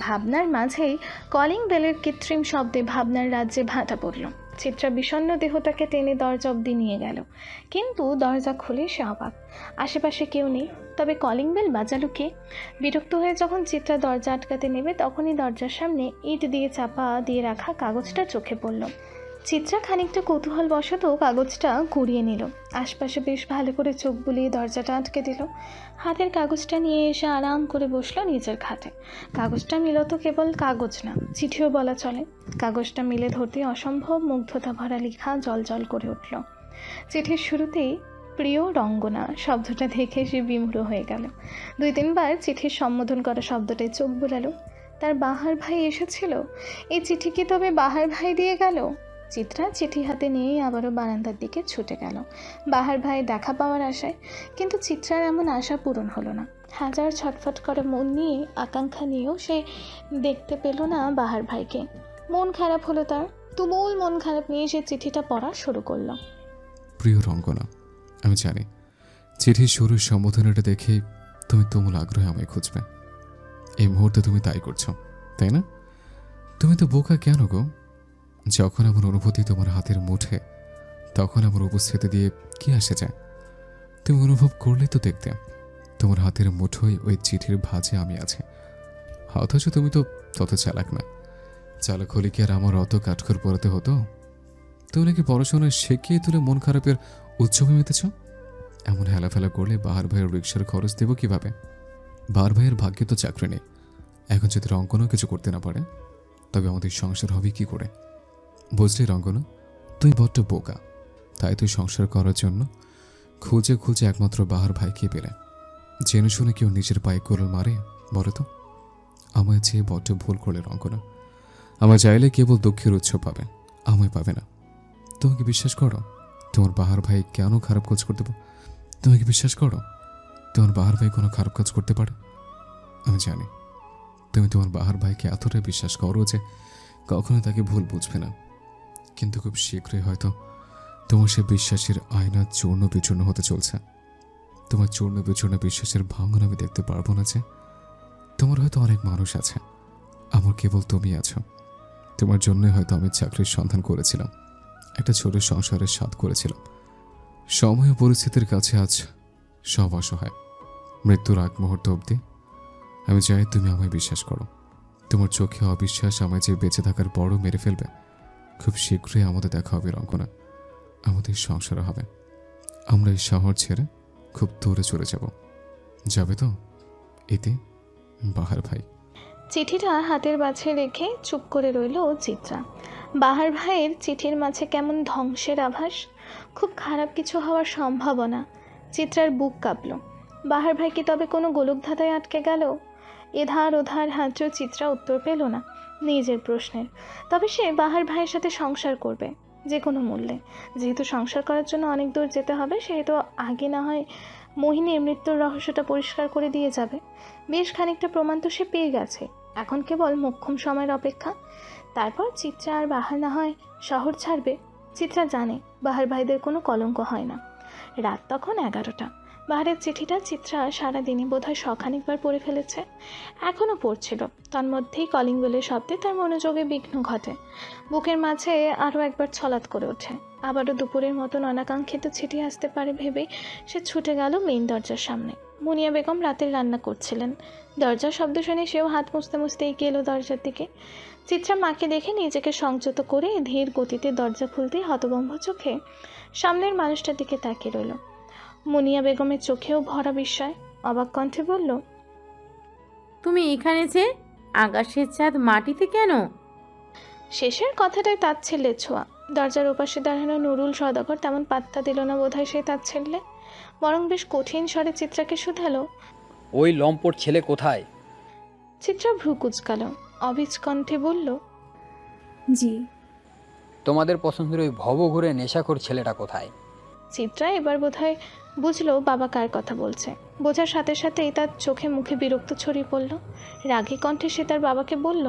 ভাবনার মাঝেই কলিং বেলের কৃত্রিম শব্দে ভাবনার রাজ্যে ভাটা পড়ল। চিত্রা বিষণ্ণ দেহটাকে টেনে দরজা অবধি নিয়ে গেল, কিন্তু দরজা খুলে সে অবাক, আশেপাশে কেউ নেই। তবে কলিং বেল বাজালো কে? বিরক্ত হয়ে যখন চিত্রা দরজা আটকাতে নেবে, তখনই দরজার সামনে ইট দিয়ে চাপা দিয়ে রাখা কাগজটা চোখে পড়ল। চিত্রা খানিকটা কৌতূহলবশত কাগজটা কুড়িয়ে নিল, আশপাশে বেশ ভালো করে চোখ বুলিয়ে দরজাটা আটকে দিল। হাতের কাগজটা নিয়ে এসে আরাম করে বসলো নিজের খাটে। কাগজটা মিলত কেবল কাগজ না, চিঠিও বলা চলে। কাগজটা মিলে ধরতে অসম্ভব মুগ্ধতা ভরা লেখা জল করে উঠল। চিঠির শুরুতেই প্রিয় রঙ্গনা শব্দটা দেখে সে বিমূঢ় হয়ে গেল। 2-3 বার চিঠির সম্বোধন করা শব্দটায় চোখ বোলালো। তার বাহার ভাই এসেছিল? এই চিঠি কি তবে বাহার ভাই দিয়ে গেল? চিত্রা চিঠি হাতে নিয়ে আবারও বারান্দার দিকে ছুটে গেল বাহার ভাই দেখা পাওয়ার আশায়। কিন্তু চিত্রার এমন আশা পূরণ হলো না। হাজার ছটফট করে মন নিয়ে, আকাঙ্ক্ষা নিয়েও সে দেখতে পেল না বাহার ভাইকে। মন খারাপ হলো তার। তুমুল মন খারাপ নিয়ে সে চিঠিটা পড়া শুরু করলো। প্রিয় রঙ্গনা, আমি জানি চিঠির শুরুর সম্বোধনটা দেখে তুমি তুমুল আগ্রহে আমায় খুঁজবে। এই মুহূর্তে তুমি তাই করছো, তাই না? তুমি তো বোকা কেন গো? যখন আমার অনুভূতি তোমার হাতের মুঠে, তখন আমার উপস্থিতি দিয়ে কি আসে যায়? তুমি অনুভব করলেই তো দেখতে তোমার হাতের মুঠোয় ওই চিঠির ভাঁজে আমি আছি। অথচ তুমি তো তত চালাক না। চালাক হলে কি আর আমার অত কাঠখড় পড়াতে হতো? তুমি নাকি পড়াশোনায় শিখিয়ে তুলে মন খারাপের উৎসবে মেতেছ। এমন হেলাফেলা করলে বাহার ভাইয়ের রিক্সার খরচ দেব কিভাবে? বাহার ভাইয়ের ভাগ্যে তো চাকরি নেই। এখন যদি রঙ্গনও কিছু করতে না পারে, তবে আমাদের সংসার হবে কি করে? বুঝলি রঙ্গনা, তুই বড্ড বোকা। তাই তুই সংসার করার জন্য খুঁজে খুঁজে একমাত্র বাহার ভাইকে পেলে। জেনে শুনে কেউ নিজের পায়ে কোরল মারে বলো তো? আমায় চেয়ে বড্ড ভুল করলে রঙ্গনা। আমার চাইলে কেবল দুঃখের উৎসব পাবে, আমায় পাবে না। তুমি কি বিশ্বাস করো তোমার বাহার ভাই কেন খারাপ কাজ করতে পারে? তুমি কি বিশ্বাস করো তোমার বাহার ভাই কোনো খারাপ কাজ করতে পারে? আমি জানি তুমি তোমার বাহার ভাইকে এতটাই বিশ্বাস করো যে কখনো তাকে ভুল বুঝবে না। কিন্তু খুব শীঘ্রই হয়তো তোমার সে বিশ্বাসের আয়না চূর্ণ বিচূর্ণ হতে চলছে। তোমার চূর্ণ বিচূর্ণ বিশ্বাসের ভাঙন আমি দেখতে পারবো না যে তোমার হয়তো অনেক মানুষ আছে, আমার কেবল তুমি আছো। তোমার জন্যই হয়তো আমি চাকরির সন্ধান করেছিলাম, একটা ছোট সংসারের স্বাদ করেছিলাম। সময় ও পরিস্থিতির কাছে আজ সব অসহায়। মৃত্যুর আগ মুহূর্ত অবধি আমি চাই তুমি আমায় বিশ্বাস করো। তোমার চোখে অবিশ্বাস আমায় যে বেঁচে থাকার পরও মেরে ফেলবে। খুব শীঘ্রই আমাদের দেখা হবে রঙ্গনা, আমাদের সংসার হবে। আমরা এই শহর ছেড়ে খুব দূরে চলে যাব। যাবে তো? এতে বাহার ভাই। চিঠিটা হাতের মাঝে রেখে চুপ করে রইল চিত্রা। বাহার ভাইয়ের চিঠির মাঝে কেমন ধ্বংসের আভাস, খুব খারাপ কিছু হওয়ার সম্ভাবনা। চিত্রার বুক কাঁপল। বাহার ভাই কি তবে কোনো গোলকধাঁধায় আটকে গেল? এধার ওধার হাঁটলেও চিত্রা উত্তর পেল না নিজের প্রশ্নের। তবে সে বাহার ভাইয়ের সাথে সংসার করবে যে কোনো মূল্যে। যেহেতু সংসার করার জন্য অনেক দূর যেতে হবে, সেহেতু আগে না হয় মোহিনীর মৃত্যুর রহস্যটা পরিষ্কার করে দিয়ে যাবে। বেশ খানিকটা প্রমাণ তো সে পেয়ে গেছে, এখন কেবল মোক্ষম সময়ের অপেক্ষা। তারপর চিত্রা আর বাহার না হয় শহর ছাড়বে। চিত্রা জানে বাহার ভাইদের কোনো কলঙ্ক হয় না। রাত তখন 11টা। বাহারের চিঠিটা চিত্রা সারাদিনই বোধহয় শখানিকবার পড়ে ফেলেছে, এখনও পড়ছিল। তার মধ্যেই কলিং বেলের শব্দে তার মনোযোগে বিঘ্ন ঘটে। বুকের মাঝে আরও একবার ছলাৎ করে ওঠে। আবারও দুপুরের মতন অনাকাঙ্ক্ষিত চিঠি আসতে পারে ভেবেই সে ছুটে গেল মেইন দরজার সামনে। মুনিয়া বেগম রাতের রান্না করছিলেন। দরজার শব্দ শুনে সেও হাত মুছতে মুছতে এগিয়ে এলো দরজার দিকে। চিত্রা মাকে দেখে নিজেকে সংযত করে ধীর গতিতে দরজা খুলতেই হতভম্ব চোখে সামনের মানুষটার দিকে তাকিয়ে রইল। মুনিয়া বেগমের চোখেও ভরা বিস্ময়, অবাক কণ্ঠে বলল, তুমি এখানে যে? আকাশের চাঁদ মাটিতে কেন? শেষের কথাটাই তাচ্ছিল্যের ছোঁয়া। দরজার ওপাশে দাঁড়ানো নুরুল সওদাগর তেমন পাত্তা দিল না বোধহয় সেই তাচ্ছিল্যে, বরং বেশ কঠিন স্বরে চিত্রাকে শুধালো, ওই লম্পট ছেলে কোথায়? চিত্রা ভ্রু কুঁচকাল, অবিজ কণ্ঠে বলল, জি। তোমাদের পছন্দের ওই ভবঘুরে নেশাখোর ছেলেটা কোথায়? চিত্রা এবার বোধহয় বুঝলো বাবা কার কথা বলছে। বোঝার সাথে সাথেই তার চোখে মুখে বিরক্ত ছড়িয়ে পড়ল। রাগী কণ্ঠে সে তার বাবাকে বলল,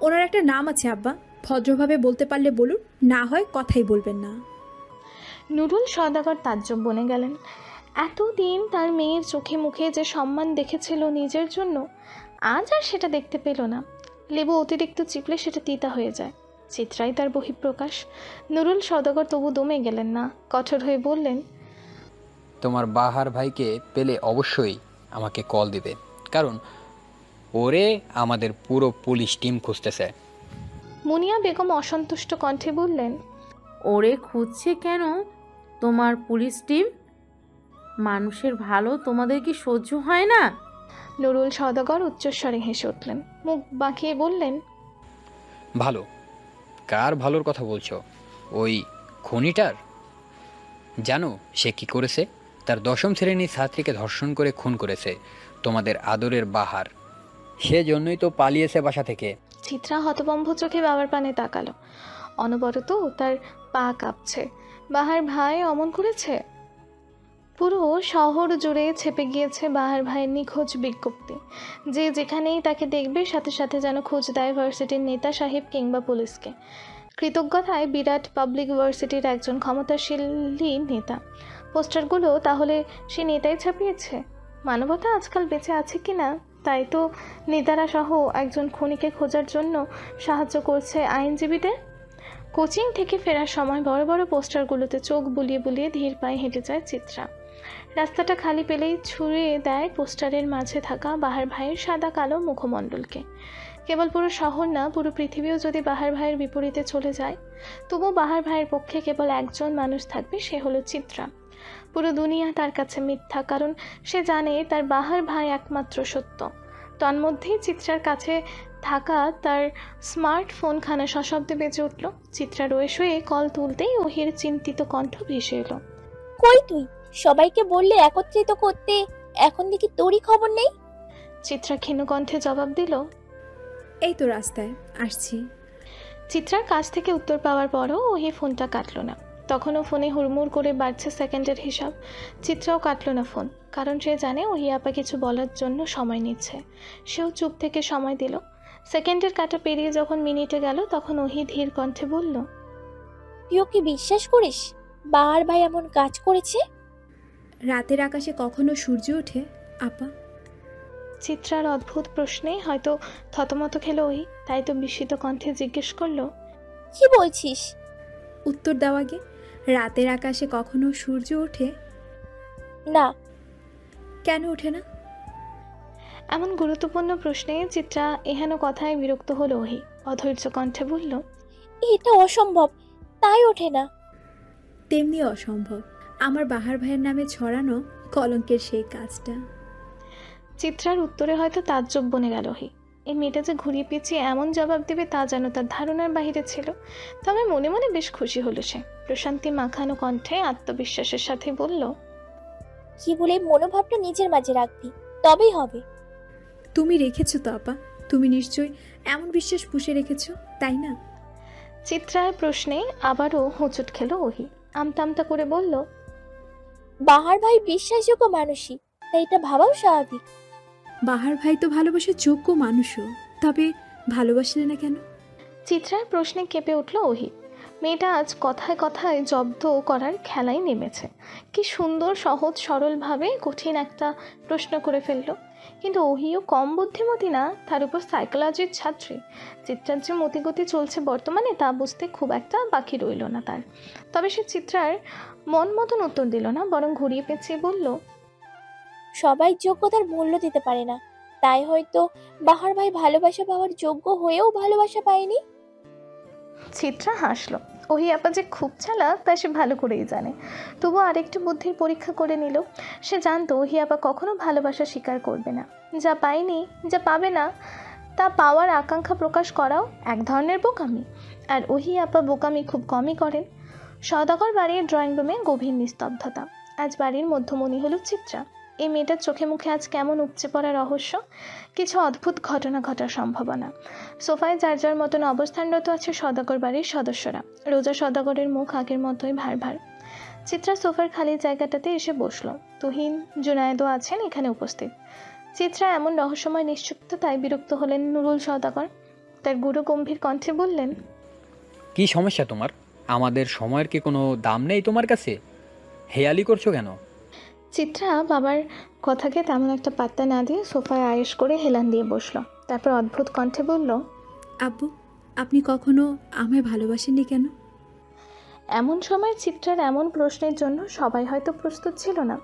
ওনার একটা নাম আছে আব্বা, ভদ্রভাবে বলতে পারলে বলুন, না হয় কথাই বলবেন না। নুরুল সওদাগর তাজ্জব বনে গেলেন। এতদিন তার মেয়ের চোখে মুখে যে সম্মান দেখেছিল নিজের জন্য, আজ আর সেটা দেখতে পেল না। লেবু অতিরিক্ত চিপলে সেটা তিতা হয়ে যায়। চিত্রাই তার বহিঃপ্রকাশ। নুরুল সওদাগর তবু দমে গেলেন না, কঠোর হয়ে বললেন, তোমার বাহার ভাইকে পেলে অবশ্যই আমাকে কল দিবে, কারণ ওরে আমাদের পুরো পুলিশ টিম খুঁজতেছে। মুনিয়া বেগম অসন্তুষ্ট কণ্ঠে বললেন, ওরে খুঁজছে কেন তোমার পুলিশ টিম? মানুষের ভালো তোমাদের কি সহ্য হয় না? নুরুল সওদাগর উচ্চস্বরে হেসে উঠলেন, মুখ বাঁকিয়ে বললেন, ভালো? কার ভালোর কথা বলছো? ওই খুনিটার? জানো সে কি করেছে? তার 10ম শ্রেণীর ছাত্রীকে ধর্ষণ করে খুন করেছে তোমাদের আদরের বাহার। সেজন্যই তো পালিয়েছে বাসা থেকে। চিত্রা হতভম্ব চোখে বাবার পানে তাকালো। অনবরত তার পা কাঁপছে। বাহার ভাই অমন করেছে? পুরো শহর জুড়ে ছেপে গিয়েছে বাহার ভাইয়ের নিখোঁজ বিজ্ঞপ্তি। যে যেখানেই তাকে দেখবে সাথে সাথে যেন খোঁজ দেয় ভার্সিটির নেতা সাহেব কিংবা পুলিশকে। কৃতজ্ঞতায় বিরাট পাবলিক ভার্সিটির একজন ক্ষমতাশীলী নেতা। পোস্টারগুলো তাহলে সে নেতাই ছাপিয়েছে? মানবতা আজকাল বেঁচে আছে কি না তাই তো নেতারা সহ একজন খুনিকে খোঁজার জন্য সাহায্য করছে আইনজীবীদের। কোচিং থেকে ফেরার সময় বড় বড় পোস্টারগুলোতে চোখ বুলিয়ে বুলিয়ে ধীর পায়ে হেঁটে যায় চিত্রা। রাস্তাটা খালি পেলেই ছুঁড়ে দেয় পোস্টারের মাঝে থাকা বাহার ভাইয়ের সাদা কালো মুখমণ্ডলকে। কেবল পুরো শহর না, পুরো পৃথিবীও যদি বাহার ভাইয়ের বিপরীতে চলে যায়, তবু বাহার ভাইয়ের পক্ষে কেবল একজন মানুষ থাকবে, সে হলো চিত্রা। পুরো দুনিয়া তার কাছে মিথ্যা, কারণ সে জানে তার বাহার ভাই একমাত্র সত্য। তন্মধ্যেই চিত্রার কাছে থাকা তার স্মার্টফোনখানা সশব্দে বেজে উঠল। চিত্রা রয়ে শুয়ে কল তুলতেই ওহির চিন্তিত কণ্ঠ ভেসে এলো, কই তুই? সবাইকে বললে একত্রিত করতে, এখন দেখি তোরই খবর নেই। চিত্রা ক্ষীণ কণ্ঠে জবাব দিল, এই তো রাস্তায় আসছি। চিত্রার কাছ থেকে উত্তর পাওয়ার পরও ওহি ফোনটা কাটল না। তখনও ফোনে হুড়মুড় করে বাড়ছে সেকেন্ডের হিসাব। চিত্রাও কাটল না ফোন, কারণ সে জানে ওহি আপা কিছু বলার জন্য সময় নিচ্ছে। সেও চুপ থেকে সময় দিল। সেকেন্ডের কাটা পেরিয়ে যখন মিনিটে গেল, তখন ওহি ধীর কণ্ঠে বলল, তুই ওকে বিশ্বাস করিস? বাহার ভাই এমন কাজ করেছে? রাতের আকাশে কখনো সূর্য ওঠে আপা? চিত্রার অদ্ভুত প্রশ্নে হয়তো থতমত খেল ওহি, তাই তো বিস্মিত কণ্ঠে জিজ্ঞেস করলো, কি বলছিস? উত্তর দাও আগে। রাতের আকাশে কখনো সূর্য ওঠে? না। কেন ওঠে না? এমন গুরুত্বপূর্ণ প্রশ্নে চিত্রা এহেন কথায় বিরক্ত হলো ওহি। অধৈর্য কণ্ঠে বলল, এটা অসম্ভব, তাই ওঠে না। তেমনি অসম্ভব আমার বাহার ভাইয়ের নামে ছড়ানো কলঙ্কের সেই কাজটা। চিত্রার উত্তরে হয়তো তাজ্জব বনে গেল ওহি। এই মেয়েটা যে ঘুরিয়ে পেঁচিয়ে এমন জবাব দেবে তা যেন তার ধারণার বাহিরে ছিল। তবে মনে মনে বেশ খুশি হলো সে। প্রশান্তি মাখানো কণ্ঠে আত্মবিশ্বাসের সাথে বলল, কি বলে মনোভাবটা নিজের মাঝে রাখবি, তবেই হবে। তুমি রেখেছো তো আপা, তুমি নিশ্চয়ই এমন বিশ্বাস পুষে রেখেছো, তাই না? চিত্রার প্রশ্নে আবারও হোঁচট খেল ওহি। আমতা আমতা করে বলল, বাহার ভাই বিশ্বাসযোগ্য মানুষই, তাই এটা ভাবাও স্বাভাবিক। বাহার ভাই তো ভালোবাসার যোগ্য মানুষও, তবে ভালোবাসলে না কেন? চিত্রার প্রশ্নে কেঁপে উঠল ওহি। মেয়েটা আজ কথায় কথায় জব্দ করার খেলায় নেমেছে। কি সুন্দর সহজ সরলভাবে কঠিন একটা প্রশ্ন করে ফেলল। কিন্তু ওহিও কম বুদ্ধিমতী না, তার উপর সাইকোলজির ছাত্রী। চিত্রার যে মতিগতি চলছে বর্তমানে তা বুঝতে খুব একটা বাকি রইল না তার। তবে সে চিত্রার মন মতন উত্তর দিল না, বরং ঘুরিয়ে পেঁচিয়ে বলল, সবাই যোগ্যতার মূল্য দিতে পারে না, তাই হয়তো বাহার ভাই ভালোবাসা পাওয়ার যোগ্য হয়েও ভালোবাসা পায়নি। চিত্রা হাসলো। ওহি আপা যে খুব চালাক তা সে ভালো করেই জানে। তবু আরেকটু বুদ্ধির পরীক্ষা করে নিল। সে জানতো ওহি আপা কখনো ভালোবাসা স্বীকার করবে না। যা পায়নি, যা পাবে না, তা পাওয়ার আকাঙ্ক্ষা প্রকাশ করাও এক ধরনের বোকামি। আর ওহি আপা বোকামি খুব কমই করেন। সওদাগর বাড়ির ড্রয়িং রুমে গভীর নিস্তব্ধতা। আজ বাড়ির মধ্যমণি হলো চিত্রা। এই মেয়েটার চোখে মুখে আজ কেমন উপচে পড়া রহস্য, কিছু অদ্ভুত ঘটনা ঘটার সম্ভাবনা। সোফায় যার যার মতন অবস্থানরত আছে সওদাগর বাড়ির সদস্যরা। রোজা সওদাগরের মুখ আগের মতোই ভার ভার। চিত্রা সোফার খালি জায়গাটাতে এসে বসলো। তুহিন, জুনায়েদও আছেন এখানে উপস্থিত। চিত্রা এমন রহস্যময় নিশ্চুপতায় বিরক্ত হলেন নুরুল সওদাগর। তার গুরু গম্ভীর কণ্ঠে বললেন, কি সমস্যা তোমার? আমাদের সময়ের কি কোনো দাম নেই তোমার কাছে? হেয়ালি করছো কেন? চিত্রা বাবার কথাকে তেমন একটা পাত্তা না দিয়ে সোফায় আয়েশ করে হেলান দিয়ে বসলো। তারপর অদ্ভুত কণ্ঠে বলল, আব্বু আপনি কখনো আমায় ভালোবাসেননি কেন? এমন সময় চিত্রার এমন প্রশ্নের জন্য সবাই হয়তো প্রস্তুত ছিল না।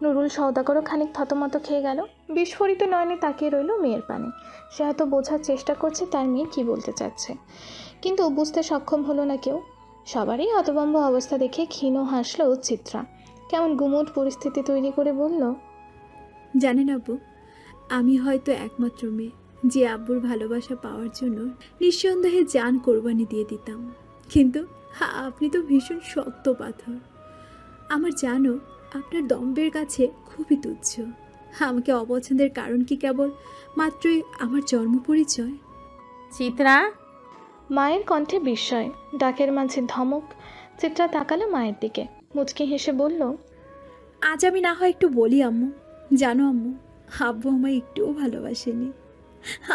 নুরুল সওদাগরও খানিক থতমত খেয়ে গেল। বিস্ফোরিত নয়নে তাকিয়ে রইল মেয়ের পানে। সে হয়তো বোঝার চেষ্টা করছে তার মেয়ে কী বলতে চাচ্ছে, কিন্তু বুঝতে সক্ষম হলো না কেউ। সবারই হতভম্ব অবস্থা দেখে ক্ষীণ হাসল চিত্রা। কেমন গুমোট পরিস্থিতি তৈরি করে বলল, জানেন আব্বু, আমি হয়তো একমাত্র মেয়ে যে আব্বুর ভালোবাসা পাওয়ার জন্য নিঃসন্দেহে জান কোরবানি দিয়ে দিতাম। কিন্তু আপনি তো ভীষণ শক্ত পাথর। আমার জানো আপনার দম্বের কাছে খুবই তুচ্ছ। আমাকে অপছন্দের কারণ কি কেবল মাত্রই আমার জন্ম পরিচয়? চিত্রা, মায়ের কণ্ঠে বিস্ময়, ডাকের মাঝে ধমক। চিত্রা তাকালো মায়ের দিকে, মুচকি হেসে বলল, আজ আমি না হয় একটু বলি আম্মু। জানো আম্মু, আব্বু আমায় একটুও ভালোবাসেনি।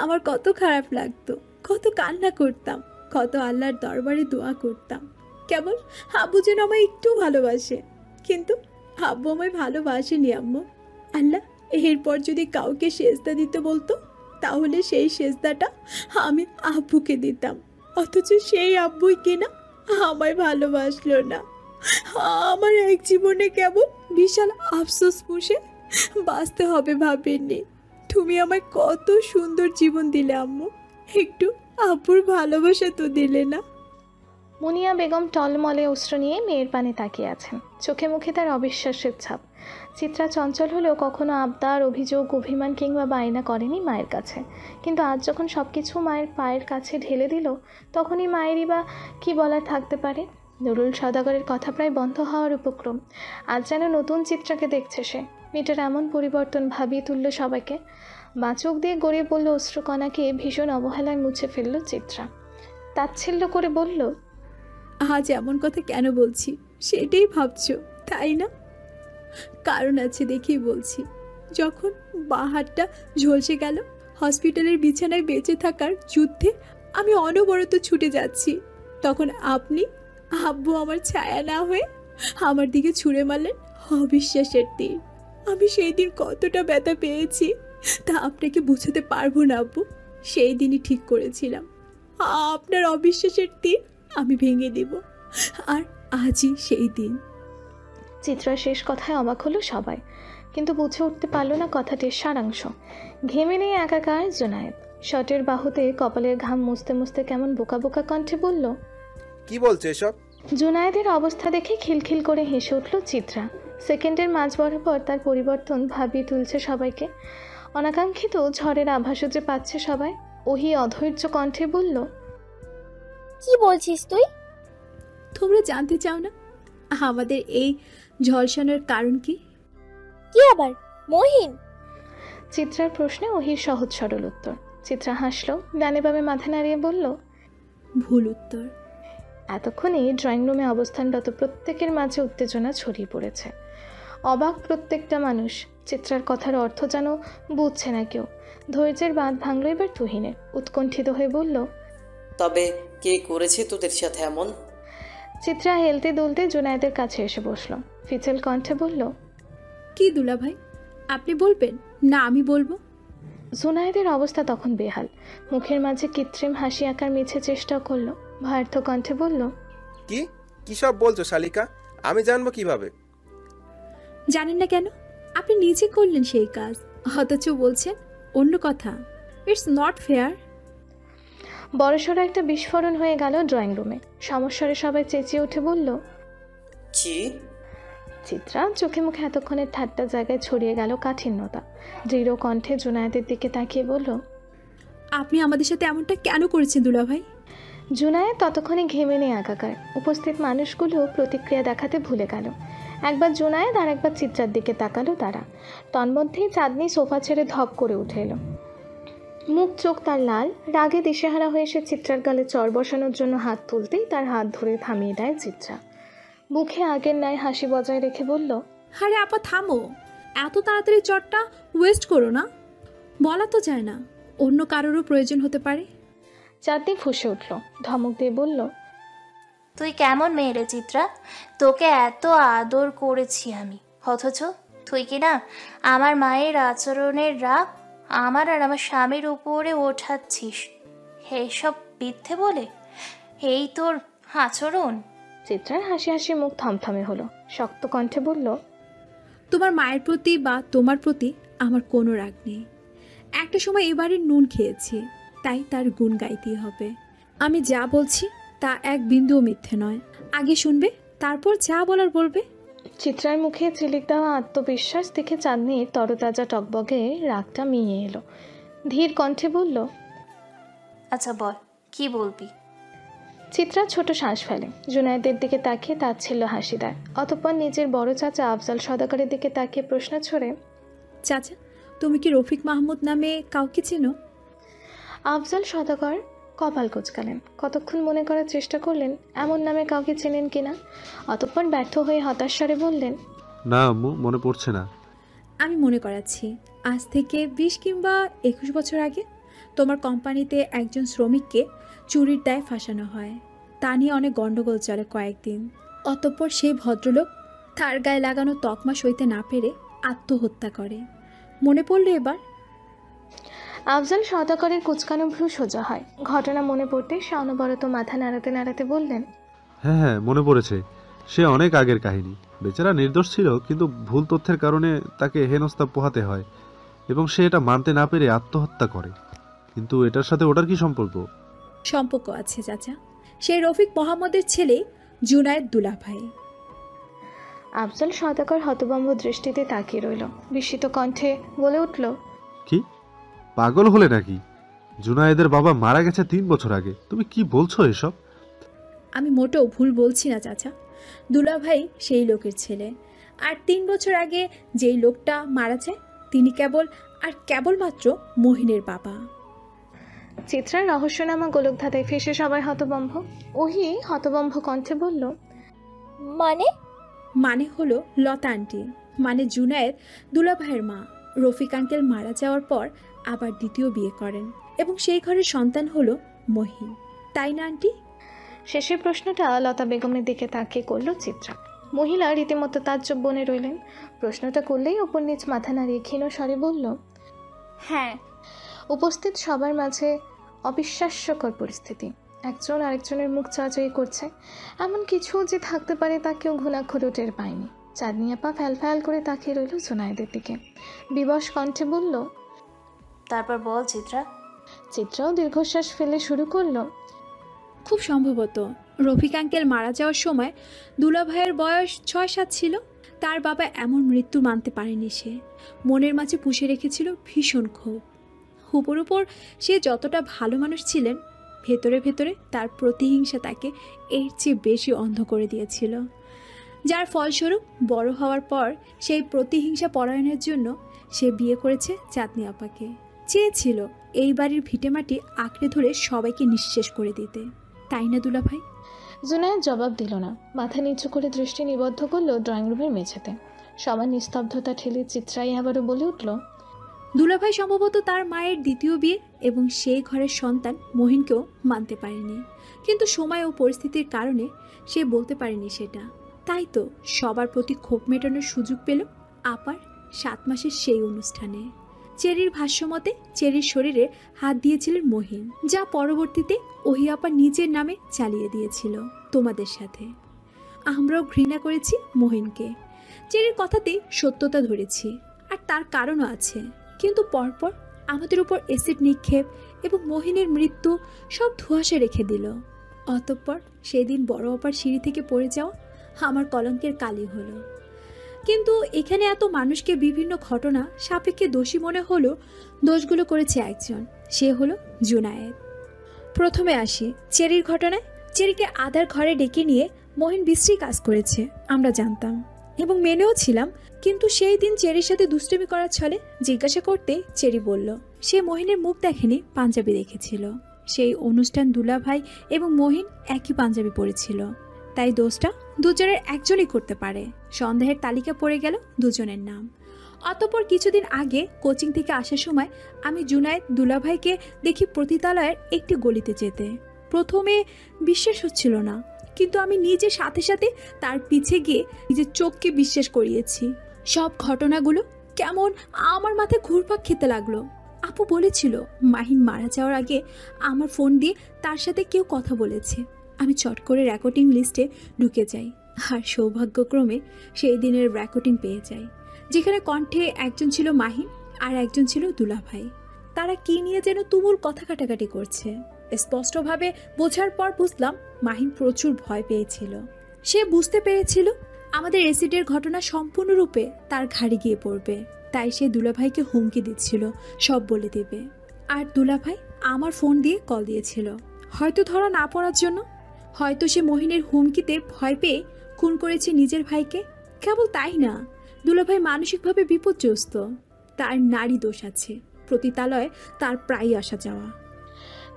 আমার কত খারাপ লাগতো, কত কান্না করতাম, কত আল্লাহর দরবারে দোয়া করতাম কেবল আব্বু যেন আমায় একটু ভালোবাসে। কিন্তু আব্বু আমায় ভালোবাসেনি আম্মু। আল্লাহ এরপর যদি কাউকে সেজদা দিতে বলতো তাহলে সেই সেজদাটা আমি আব্বুকে দিতাম, অথচ সেই আব্বুই কিনা আমায় ভালোবাসলো না। আমার এক জীবনে কেবল বিশাল আফসোস পুষে বাঁচতে হবে ভাবেননি। তুমি আমায় কত সুন্দর জীবন দিলে আম্মু, একটু আব্বুর ভালোবাসা তো দিলে না। মুনিয়া বেগম টলমলে অস্ত্র নিয়ে মেয়ের পানে তাকিয়ে আছেন, চোখে মুখে তার অবিশ্বাসের ছাপ। চিত্রা চঞ্চল হলেও কখনো আবদার, অভিযোগ, অভিমান কিংবা বায়না করেনি মায়ের কাছে। কিন্তু আজ যখন সব কিছু মায়ের পায়ের কাছে ঢেলে দিল, তখনই মায়েরই বা কী বলার থাকতে পারে। নুরুল সওদাগরের কথা প্রায় বন্ধ হওয়ার উপক্রম। আজ যেন নতুন চিত্রাকে দেখছে সে। মেয়েটার এমন পরিবর্তন ভাবিয়ে তুলল সবাইকে। বাঁচক দিয়ে গড়িয়ে পড়ল অশ্রুকণাকে ভীষণ অবহেলায় মুছে ফেলল চিত্রা। তাচ্ছিল্য করে বলল, আজ এমন কথা কেন বলছি সেটাই ভাবছো তাই না? কারণ আছে দেখেই বলছি। যখন বাঁ হাতটা ঝলসে গেল, হসপিটালের বিছানায় বেঁচে থাকার যুদ্ধে আমি অনবরত ছুটে যাচ্ছি, তখন আপনি আব্বু আমার ছায়া না হয়ে আমার দিকে ছুঁড়ে মারলেন অবিশ্বাসের তীর। আমি সেই দিন কতটা ব্যথা পেয়েছি তা আপনাকে বোঝাতে পারবো না আব্বু। সেই দিনই ঠিক করেছিলাম আপনার অবিশ্বাসের তীর আমি ভেঙে দেব, আর আজই সেই দিন। চিত্রার শেষ কথায় অবাক হলো সবাই, কিন্তু বুঝে উঠতে পারল না কথাটির সারাংশ। ঘেমে নিয়ে একাকার জুনায়েদ শটের বাহুতে কপালের ঘাম মুছতে মুছতে কেমন বোকা বোকা কণ্ঠে বলল, কি বলছো এসব? জুনায়েদের অবস্থা দেখে খিলখিল করে হেসে উঠল চিত্রা। সেকেন্ডের মাঝ বরাবর তার পরিবর্তন ভাবিয়ে তুলছে সবাইকে। অনাকাঙ্ক্ষিত ঝড়ের আভাসও যে পাচ্ছে সবাই। ওহি অধৈর্য কণ্ঠে বলল, কি বলছিস তুই? তোমরা জানতে চাও না আমাদের এই ঝলসানোর কারণ কি? কি আবার? মহিন? চিত্রার প্রশ্নে ওহির সহজ সরল উত্তর। চিত্রা হাসল, ডানে বামে মাথা নাড়িয়ে বলল, ভুল উত্তর। এতক্ষণে ড্রয়িং রুমে অবস্থানরত প্রত্যেকের মাঝে উত্তেজনা ছড়িয়ে পড়েছে। অবাক প্রত্যেকটা মানুষ। চিত্রার কথার অর্থ যেন বুঝছে না কেউ। ধৈর্যের বাঁধ ভাঙল এবার তুহিনের। উৎকণ্ঠিত হয়ে বলল, তবে কে করেছে তোদের সাথে এমন? চিত্রা হেলতে দুলতে জুনায়েদের কাছে এসে বসল। ফিচেল কণ্ঠে বলল, কি দুলা ভাই, আপনি বলবেন না আমি বলবো? জুনায়েদের অবস্থা তখন বেহাল। মুখের মাঝে কৃত্রিম হাসি আঁকার মিছে চেষ্টা করলো। ভয়ার্থ কণ্ঠে বলল, কি সব বলছো শালিকা? আমি জানবো কিভাবে? জানেন না কেন? আপনি নিজে করলেন সেই কাজ, অথচ বলছেন অন্য কথা। It's not fair. বড়সড় একটা বিস্ফোরণ হয়ে গেল ড্রয়িং রুমে। সমস্যারে সবাই চেঁচিয়ে উঠে বলল, ছি। চিত্রা চোখে মুখে এতক্ষণের ঠাট্টা জায়গায় ছড়িয়ে গেল কাঠিন্যতা। দৃঢ় কণ্ঠে জুনায়েদের দিকে তাকিয়ে বলল, আপনি আমাদের সাথে এমনটা কেন করেছেন দুলা ভাই? জুনায়েদ ততক্ষণে ঘেমে নিয়ে একাকার। উপস্থিত মানুষগুলো প্রতিক্রিয়া দেখাতে ভুলে গেল। একবার জুনায়েদ আর একবার চিত্রার দিকে তাকালো তারা। তন্মধ্যেই চাঁদনি সোফা ছেড়ে ধপ করে উঠে এলো। মুখ চোখ তার লাল। রাগে দিশেহারা হয়ে সে চিত্রার গালে চর বসানোর জন্য হাত তুলতেই তার হাত ধরে থামিয়ে দেয় চিত্রা। মুখে আগের ন্যায় হাসি বজায় রেখে বলল, আরে আপা থামো, এত তাড়াতাড়ি চটটা ওয়েস্ট করো না। বলা তো যায় না, অন্য কারোরও প্রয়োজন হতে পারে। চাঁদনি ফুঁসে উঠল, ধমক দিয়ে বলল, তুই কেমন মেয়ে রে চিত্রা? তোকে এত আদর করেছি আমি, অথচ তুই কি না আমার মায়ের আচরণের রাগ আমার আর আমার স্বামীর উপরে ওঠাচ্ছিস। এসব মিথ্যে বলে? এই তোর আচরণ? চিত্রার হাসি হাসি মুখ থমথমে হলো, শক্ত কণ্ঠে বলল, তোমার মায়ের প্রতি বা তোমার প্রতি আমার কোনো রাগ নেই। একটা সময় এবারে নুন খেয়েছি, তাই তার গুণ গাইতেই হবে। আমি যা বলছি তা এক বিন্দুও মিথ্যে নয়। আগে শুনবে, তারপর যা বলার বলবে। চিত্রার মুখে ঝিলিক দেওয়া আত্মবিশ্বাস দেখে চাঁদনির তরতাজা টকবগে রাগটা মিয়ে এলো। ধীর কণ্ঠে বলল, আচ্ছা বল, কি বলবি? চিত্রা ছোট শ্বাস ফেলে, জুনায়েদের দিকে তাকিয়ে তাচ্ছিল্য হাসি দেয়। অতঃপর নিজের বড় চাচা আফজাল সওদাগরের দিকে তাকিয়ে প্রশ্ন ছড়ে, চাচা, তুমি কি রফিক মাহমুদ নামে কাউকে চেনো? আফজাল সওদাগর কপাল কুঁচকালেন, কতক্ষণ মনে করার চেষ্টা করলেন এমন নামে কাউকে চেনেন কিনা। অতঃপর ব্যর্থ হয়ে হতাশ স্বরে বললেন, না আম্মু, মনে পড়ছে না। আমি মনে করাচ্ছি, আজ থেকে 20 কিংবা 21 বছর আগে তোমার কোম্পানিতে একজন শ্রমিককে চুরির দায়ে ফাঁসানো হয়। তা নিয়ে অনেক গণ্ডগোল চলে কয়েকদিন। অতঃপর সেই ভদ্রলোক তার গায়ে লাগানো তকমা সইতে না পেরে আত্মহত্যা করে। মনে পড়ল এবার? আফজাল সওদাগরের কুচকানো ভ্রু সোজা হয়। ঘটনা মনে পড়তে সে অনবরত মাথা নাড়াতে নাড়াতে বললেন, হ্যাঁ হ্যাঁ, মনে পড়েছে। সে অনেক আগের কাহিনী। বেচারা নির্দোষ ছিল, কিন্তু ভুল তথ্যের কারণে তাকে হেনস্থা পোহাতে হয় এবং সে এটা মানতে না পেরে আত্মহত্যা করে। কিন্তু এটার সাথে ওটার কি সম্পর্ক? সম্পর্ক আছে চাচা। সেই রফিক মোহাম্মদের ছেলে জুনায়েদ দুলাভাই। আফজাল সওদাগর হতভম্ব দৃষ্টিতে তাকিয়ে রইল, বিস্মিত কণ্ঠে বলে উঠল, কি পাগল হলে নাকি? জুনায়েদের বাবা মারা গেছে 3 বছর আগে। তুমি কি বলছো এসব? আমি মোটেও ভুল বলছি না চাচা। দুলাভাই সেই লোকের ছেলে। আর 3 বছর আগে যেই লোকটা মারা যায় তিনি কেবলমাত্র মহিনের বাবা। চিত্রার রহস্যনামা গোলকধাঁধায় ফেসে সবাই হতভম্ব। ওহি হতভম্ব কণ্ঠে বলল, মানে হলো লতা আন্টি, মানে জুনায়েদ দুলাভাইয়ের মা। রফিক আঙ্কেল মারা যাওয়ার পর আবার দ্বিতীয় বিয়ে করেন এবং সেই ঘরের সন্তান হলো মহিন, তাই না আন্টি? শেষের প্রশ্নটা লতা বেগমের দিকে তাকিয়ে করল চিত্রা। মহিলা রীতিমতো তাজ্জব বনে রইলেন। প্রশ্নটা করলেই ওপর নিচ মাথা নাড়িয়ে ক্ষীণ স্বরে বলল, হ্যাঁ। উপস্থিত সবার মাঝে অবিশ্বাস্যকর পরিস্থিতি। একজন আরেকজনের মুখ চাচাই করছে। এমন কিছু যে থাকতে পারে তা কেউ ঘুণাক্ষরেও টের পায়নি। চাঁদনি আপা ফ্যাল করে তাকিয়ে রইল জুনায়েদের দিকে। বিবশ কণ্ঠে বলল, তারপর বল চিত্রা। চিত্রাও দীর্ঘশ্বাস ফেলে শুরু করলো, খুব সম্ভবত রফিক আঙ্কেল মারা যাওয়ার সময় দুলাভাইয়ের বয়স 6-7 ছিল। তার বাবা এমন মৃত্যু মানতে পারেনি। সে মনের মাঝে পুষে রেখেছিল ভীষণ ক্ষোভ। উপর সে যতটা ভালো মানুষ ছিলেন, ভেতরে ভেতরে তার প্রতিহিংসা তাকে এর চেয়ে বেশি অন্ধ করে দিয়েছিল। যার ফলস্বরূপ বড় হওয়ার পর সেই প্রতিহিংসা পরায়ণের জন্য সে বিয়ে করেছে চাঁদনি আপাকে। চেয়েছিল এই বাড়ির ভিটেমাটি আঁকড়ে ধরে সবাইকে নিঃশেষ করে দিতে, তাই না দুলাভাই? জুনায়েদ জবাব দিল না। মাথা নিচু করে দৃষ্টি নিবদ্ধ করলো ড্রয়িং রুমের মেঝেতে। সবার নিস্তব্ধতা ঠেলে চিত্রাই আবারও বলে উঠল, দুলাভাই সম্ভবত তার মায়ের দ্বিতীয় বিয়ে এবং সেই ঘরের সন্তান মহিনকেও মানতে পারেনি। কিন্তু সময় ও পরিস্থিতির কারণে সে বলতে পারেনি সেটা। তাই তো সবার প্রতি ক্ষোভ মেটানোর সুযোগ পেল আপার 7 মাসের সেই অনুষ্ঠানে। চেরির ভাষ্যমতে চেরির শরীরে হাত দিয়েছিলেন মহিন, যা পরবর্তীতে ওহি আপা নিজের নামে চালিয়ে দিয়েছিল তোমাদের সাথে। আমরাও ঘৃণা করেছি মহিনকে। চেরির কথাতে সত্যতা ধরেছি, আর তার কারণও আছে। কিন্তু পরপর আমাদের উপর অ্যাসিড নিক্ষেপ এবং মহিনের মৃত্যু সব ধোঁয়াশা রেখে দিল। অতঃপর সেদিন বড় অপার সিঁড়ি থেকে পড়ে যাওয়া আমার কলঙ্কের কালি হলো। কিন্তু এখানে এত মানুষকে বিভিন্ন ঘটনা সাপেক্ষে দোষী মনে হলো, দোষগুলো করেছে একজন, সে হলো জুনায়েদ। প্রথমে আসি চেরির ঘটনায়। চেরিকে আদার ঘরে ডেকে নিয়ে মহিন বিশ্রী কাজ করেছে আমরা জানতাম এবং মেনেও ছিলাম। কিন্তু সেই দিন চেরির সাথে দুষ্টুমি করার ছলে জিজ্ঞাসা করতে চেরি বলল সে মহিনের মুখ দেখেনি, পাঞ্জাবি দেখেছিল। সেই অনুষ্ঠান দুলাভাই এবং মহিন একই পাঞ্জাবি পরেছিল, তাই দোষটা দুজনের একজনই করতে পারে। সন্দেহের তালিকা পড়ে গেল দুজনের নাম। অতঃপর কিছুদিন আগে কোচিং থেকে আসার সময় আমি জুনায়েদ দুলাভাইকে দেখি প্রতিতালয়ের একটি গলিতে যেতে। প্রথমে বিশ্বাস হচ্ছিল না, কিন্তু আমি নিজের সাথে সাথে তার পিছে গিয়ে নিজের চোখকে বিশ্বাস করিয়েছি। সব ঘটনাগুলো কেমন আমার মাথায় ঘুরপাক খেতে লাগলো। আপু বলেছিল মাহিন মারা যাওয়ার আগে আমার ফোন দিয়ে তার সাথে কেউ কথা বলেছে। আমি চট করে রেকর্ডিং লিস্টে ঢুকে যাই, আর সৌভাগ্যক্রমে সেই দিনের রেকর্ডিং পেয়ে যাই, যেখানে কণ্ঠে একজন ছিল মাহিন আর একজন ছিল দুলাভাই। তারা কি নিয়ে যেন তুমুল কথা কাটাকাটি করছে। স্পষ্টভাবে বোঝার পর বুঝলাম মাহিন প্রচুর ভয় পেয়েছিল। সে বুঝতে পেরেছিল আমাদের অ্যাসিডের ঘটনা সম্পূর্ণরূপে তার ঘাড়ে গিয়ে পড়বে, তাই সে দুলাভাইকে হুমকি দিচ্ছিল সব বলে দেবে। আর দুলাভাই আমার ফোন দিয়ে কল দিয়েছিল, হয়তো ধরা না পড়ার জন্য, হয়তো সে মহিনের হুমকিতে ভয় পেয়ে খুন করেছে নিজের ভাইকে। কেবল তাই না, দুলাভাই মানসিকভাবে বিপর্যস্ত, তার নারী দোষ আছে, প্রতিতালয়ে তার প্রায় আসা যাওয়া।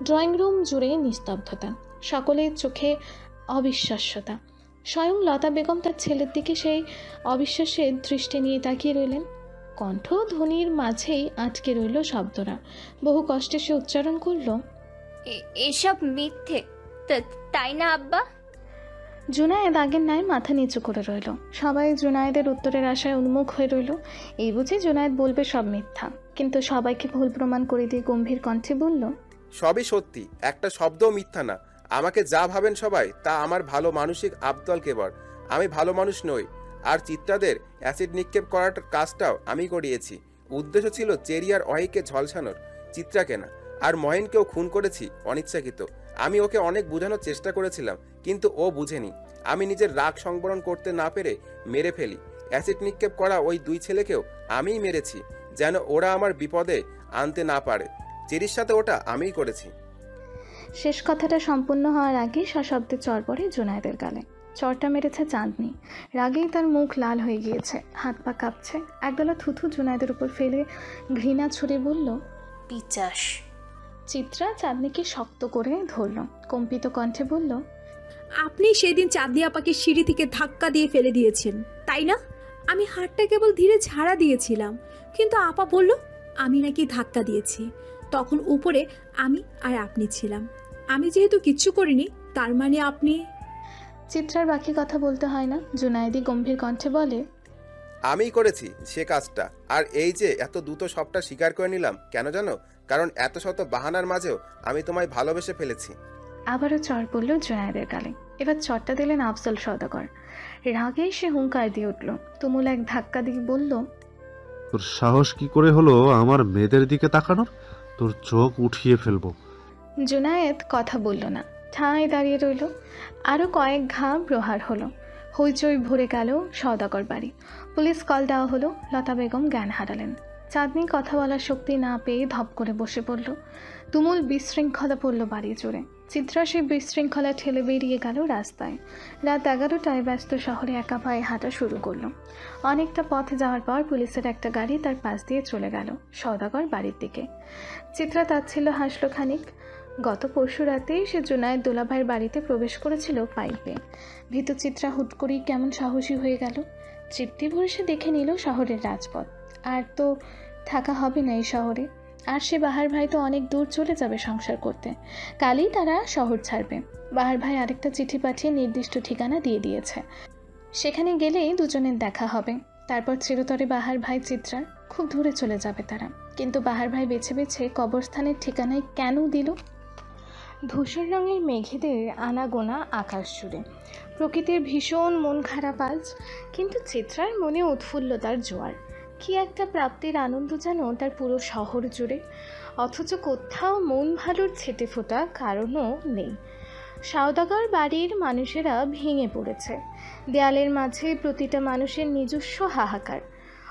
ড্রয়িং রুম জুড়ে নিস্তব্ধতা, সকলের চোখে অবিশ্বাস্যতা। স্বয়ং লতা বেগম তার ছেলের দিকে সেই অবিশ্বাসের দৃষ্টি নিয়ে তাকিয়ে রইলেন। কণ্ঠ ধ্বনির মাঝেই আটকে রইল শব্দরা। বহু কষ্টে সে উচ্চারণ করল, এসব মিথ্যে, তাই না আব্বা? জুনায়েদ আগের ন্যায় মাথা নিচু করে রইল। সবাই জুনায়েদের উত্তরের আশায় উন্মুখ হয়ে রইল। এই বুঝে জুনায়েদ বলবে সব মিথ্যা, কিন্তু সবাইকে ভুল প্রমাণ করে দিয়ে গম্ভীর কণ্ঠে বলল, সবই সত্যি, একটা শব্দও মিথ্যা না। আমাকে যা ভাবেন সবাই তা আমার ভালো মানসিক আবদল কেবল। আমি ভালো মানুষ নই। আর চিত্রাদের অ্যাসিড নিক্ষেপ করার কাজটাও আমি করিয়েছি। উদ্দেশ্য ছিল চেরি আর অহিকে ঝলসানোর, চিত্রাকে না। আর মহেনকেও খুন করেছি অনিচ্ছাকৃত। আমি ওকে অনেক বোঝানোর চেষ্টা করেছিলাম, কিন্তু ও বুঝেনি। আমি নিজের রাগ সংবরণ করতে না পেরে মেরে ফেলি। অ্যাসিড নিক্ষেপ করা ওই দুই ছেলেকেও আমিই মেরেছি, যেন ওরা আমার বিপদে আনতে না পারে। চেরির সাথে ওটা আমিই করেছি। শেষ কথাটা সম্পূর্ণ হওয়ার আগে সশব্দে চর পড়ে জুনায়েদের গালে। চরটা মেরেছে চাঁদনি। রাগেই তার মুখ লাল হয়ে গিয়েছে, হাত পা কাঁপছে। একদলা থুথু জুনায়েদের উপর ফেলে ঘৃণা ছুড়ে বলল, পিচাস। চিত্রা চাঁদনিকে শক্ত করে ধরল, কম্পিত কণ্ঠে বলল, আপনি সেদিন চাঁদনি আপাকে সিঁড়ি থেকে ধাক্কা দিয়ে ফেলে দিয়েছেন, তাই না? আমি হাতটা কেবল ধীরে ঝাড়া দিয়েছিলাম, কিন্তু আপা বলল আমি নাকি ধাক্কা দিয়েছি। তখন উপরে আমি আর আপনি ছিলাম। আমি যেহেতু কিচ্ছু করিনি, তার মানে আপনি। চিত্রার বাকি কথা বলতে হয় না। জুনায়েদি গম্ভীর কণ্ঠে বলে, আমিই করেছি সে কাজটা। আর এই যে এত দ্রুত সবটা স্বীকার করে নিলাম, কেন জানো? কারণ এত শত বাহানার মাঝেও আমি তোমায় ভালোবেসে ফেলেছি। আবারও চর পড়ল জুনায়েদের গালে। এবার চরটা দিলেন আফজল সওদাগর। রাগে সে হুঙ্কার দিয়ে উঠল, তুমুল এক ধাক্কা দিয়ে বলল, তোর সাহস কি করে হলো আমার মেয়েদের দিকে তাকানোর? তোর চোখ উঠিয়ে ফেলবো। জুনায়েদ কথা বলল না, ঠাঁই দাঁড়িয়ে রইল। আরও কয়েক ঘা প্রহার হলো। হইচই ভরে গেল সওদাগর বাড়ি। পুলিশ কল দেওয়া হলো। লতা বেগম জ্ঞান হারালেন। চাঁদনি কথা বলার শক্তি না পেয়ে ধপ করে বসে পড়ল। তুমুল বিশৃঙ্খলা পড়ল বাড়ি জুড়ে। চিত্রা সেই বিশৃঙ্খলা ঠেলে বেরিয়ে গেল রাস্তায়। রাত 11টায় ব্যস্ত শহরে একা পায়ে হাঁটা শুরু করলো। অনেকটা পথ যাওয়ার পর পুলিশের একটা গাড়ি তার পাশ দিয়ে চলে গেল সওদাগর বাড়ির দিকে। চিত্রা তাচ্ছিল্য হাসল খানিক। গত পরশু রাতেই সে জুনায়েদ দুলাভাইয়ের বাড়িতে প্রবেশ করেছিল পাইপে। ভীতু চিত্রা হুট করেই কেমন সাহসী হয়ে গেল। তৃপ্তি ভরে সে দেখে নিল শহরের রাজপথ। আর তো থাকা হবে না এই শহরে। আর সে বাহার ভাই তো অনেক দূর চলে যাবে সংসার করতে। কালই তারা শহর ছাড়বে। বাহার ভাই আরেকটা চিঠি পাঠিয়ে নির্দিষ্ট ঠিকানা দিয়ে দিয়েছে। সেখানে গেলেই দুজনের দেখা হবে। তারপর চিরতরে বাহার ভাই চিত্রার খুব দূরে চলে যাবে তারা। কিন্তু বাহার ভাই বেছে বেছে কবরস্থানের ঠিকানায় কেন দিল? ধূসর রঙের মেঘেদের আনাগোনা আকাশ জুড়ে প্রকৃতির ভীষণ মন খারাপ আজ। কিন্তু চিত্রার মনে উৎফুল্লতার জোয়ার। কি একটা প্রাপ্তির আনন্দ যেন তার পুরো শহর জুড়ে। অথচ কোথাও মন ভালোর ছেটে ফোটা কারণও নেই। সওদাগর বাড়ির মানুষেরা ভেঙে পড়েছে। দেয়ালের মাঝে প্রতিটা মানুষের নিজস্ব হাহাকার।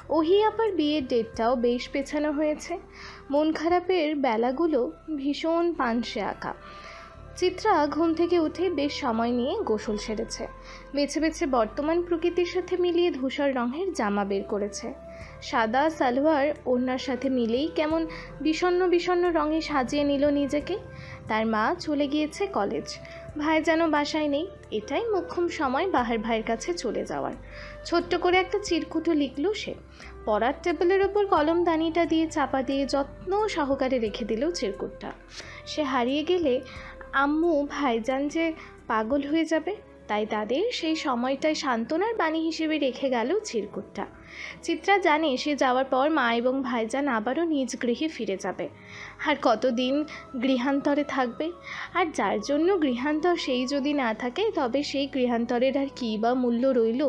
ওহি আবার বিয়ের ডেটটাও বেশ পেছানো হয়েছে। মন খারাপের বেলাগুলো ভীষণ পানসে আঁকা। চিত্রা ঘুম থেকে উঠে বেশ সময় নিয়ে গোসল সেরেছে। বেছে বেছে বর্তমান প্রকৃতির সাথে মিলিয়ে ধূসর রঙের জামা বের করেছে। সাদা সালোয়ার ওড়নার সাথে মিলেই কেমন বিষণ্ণ বিষণ্ণ রঙে সাজিয়ে নিল নিজেকে। তার মা চলে গিয়েছে কলেজ। ভাই যেন বাসায় নেই। এটাই মোক্ষম সময় বাহার ভাইয়ের কাছে চলে যাওয়ার। ছোট্ট করে একটা চিরকুটও লিখল সে। পড়ার টেবিলের ওপর কলমদানিটা দিয়ে চাপা দিয়ে যত্ন সহকারে রেখে দিল চিরকুটটা। সে হারিয়ে গেলে আম্মু ভাইজান যে পাগল হয়ে যাবে। তাই তাদের সেই সময়টায় সান্ত্বনার বাণী হিসেবে রেখে গেল চিরকুটটা। চিত্রা জানে সে যাওয়ার পর মা এবং ভাইজান আবারও নিজ গৃহে ফিরে যাবে। আর কতদিন গৃহান্তরে থাকবে? আর যার জন্য গৃহান্তর সেই যদি না থাকে, তবে সেই গৃহান্তরের আর কী বা মূল্য রইল?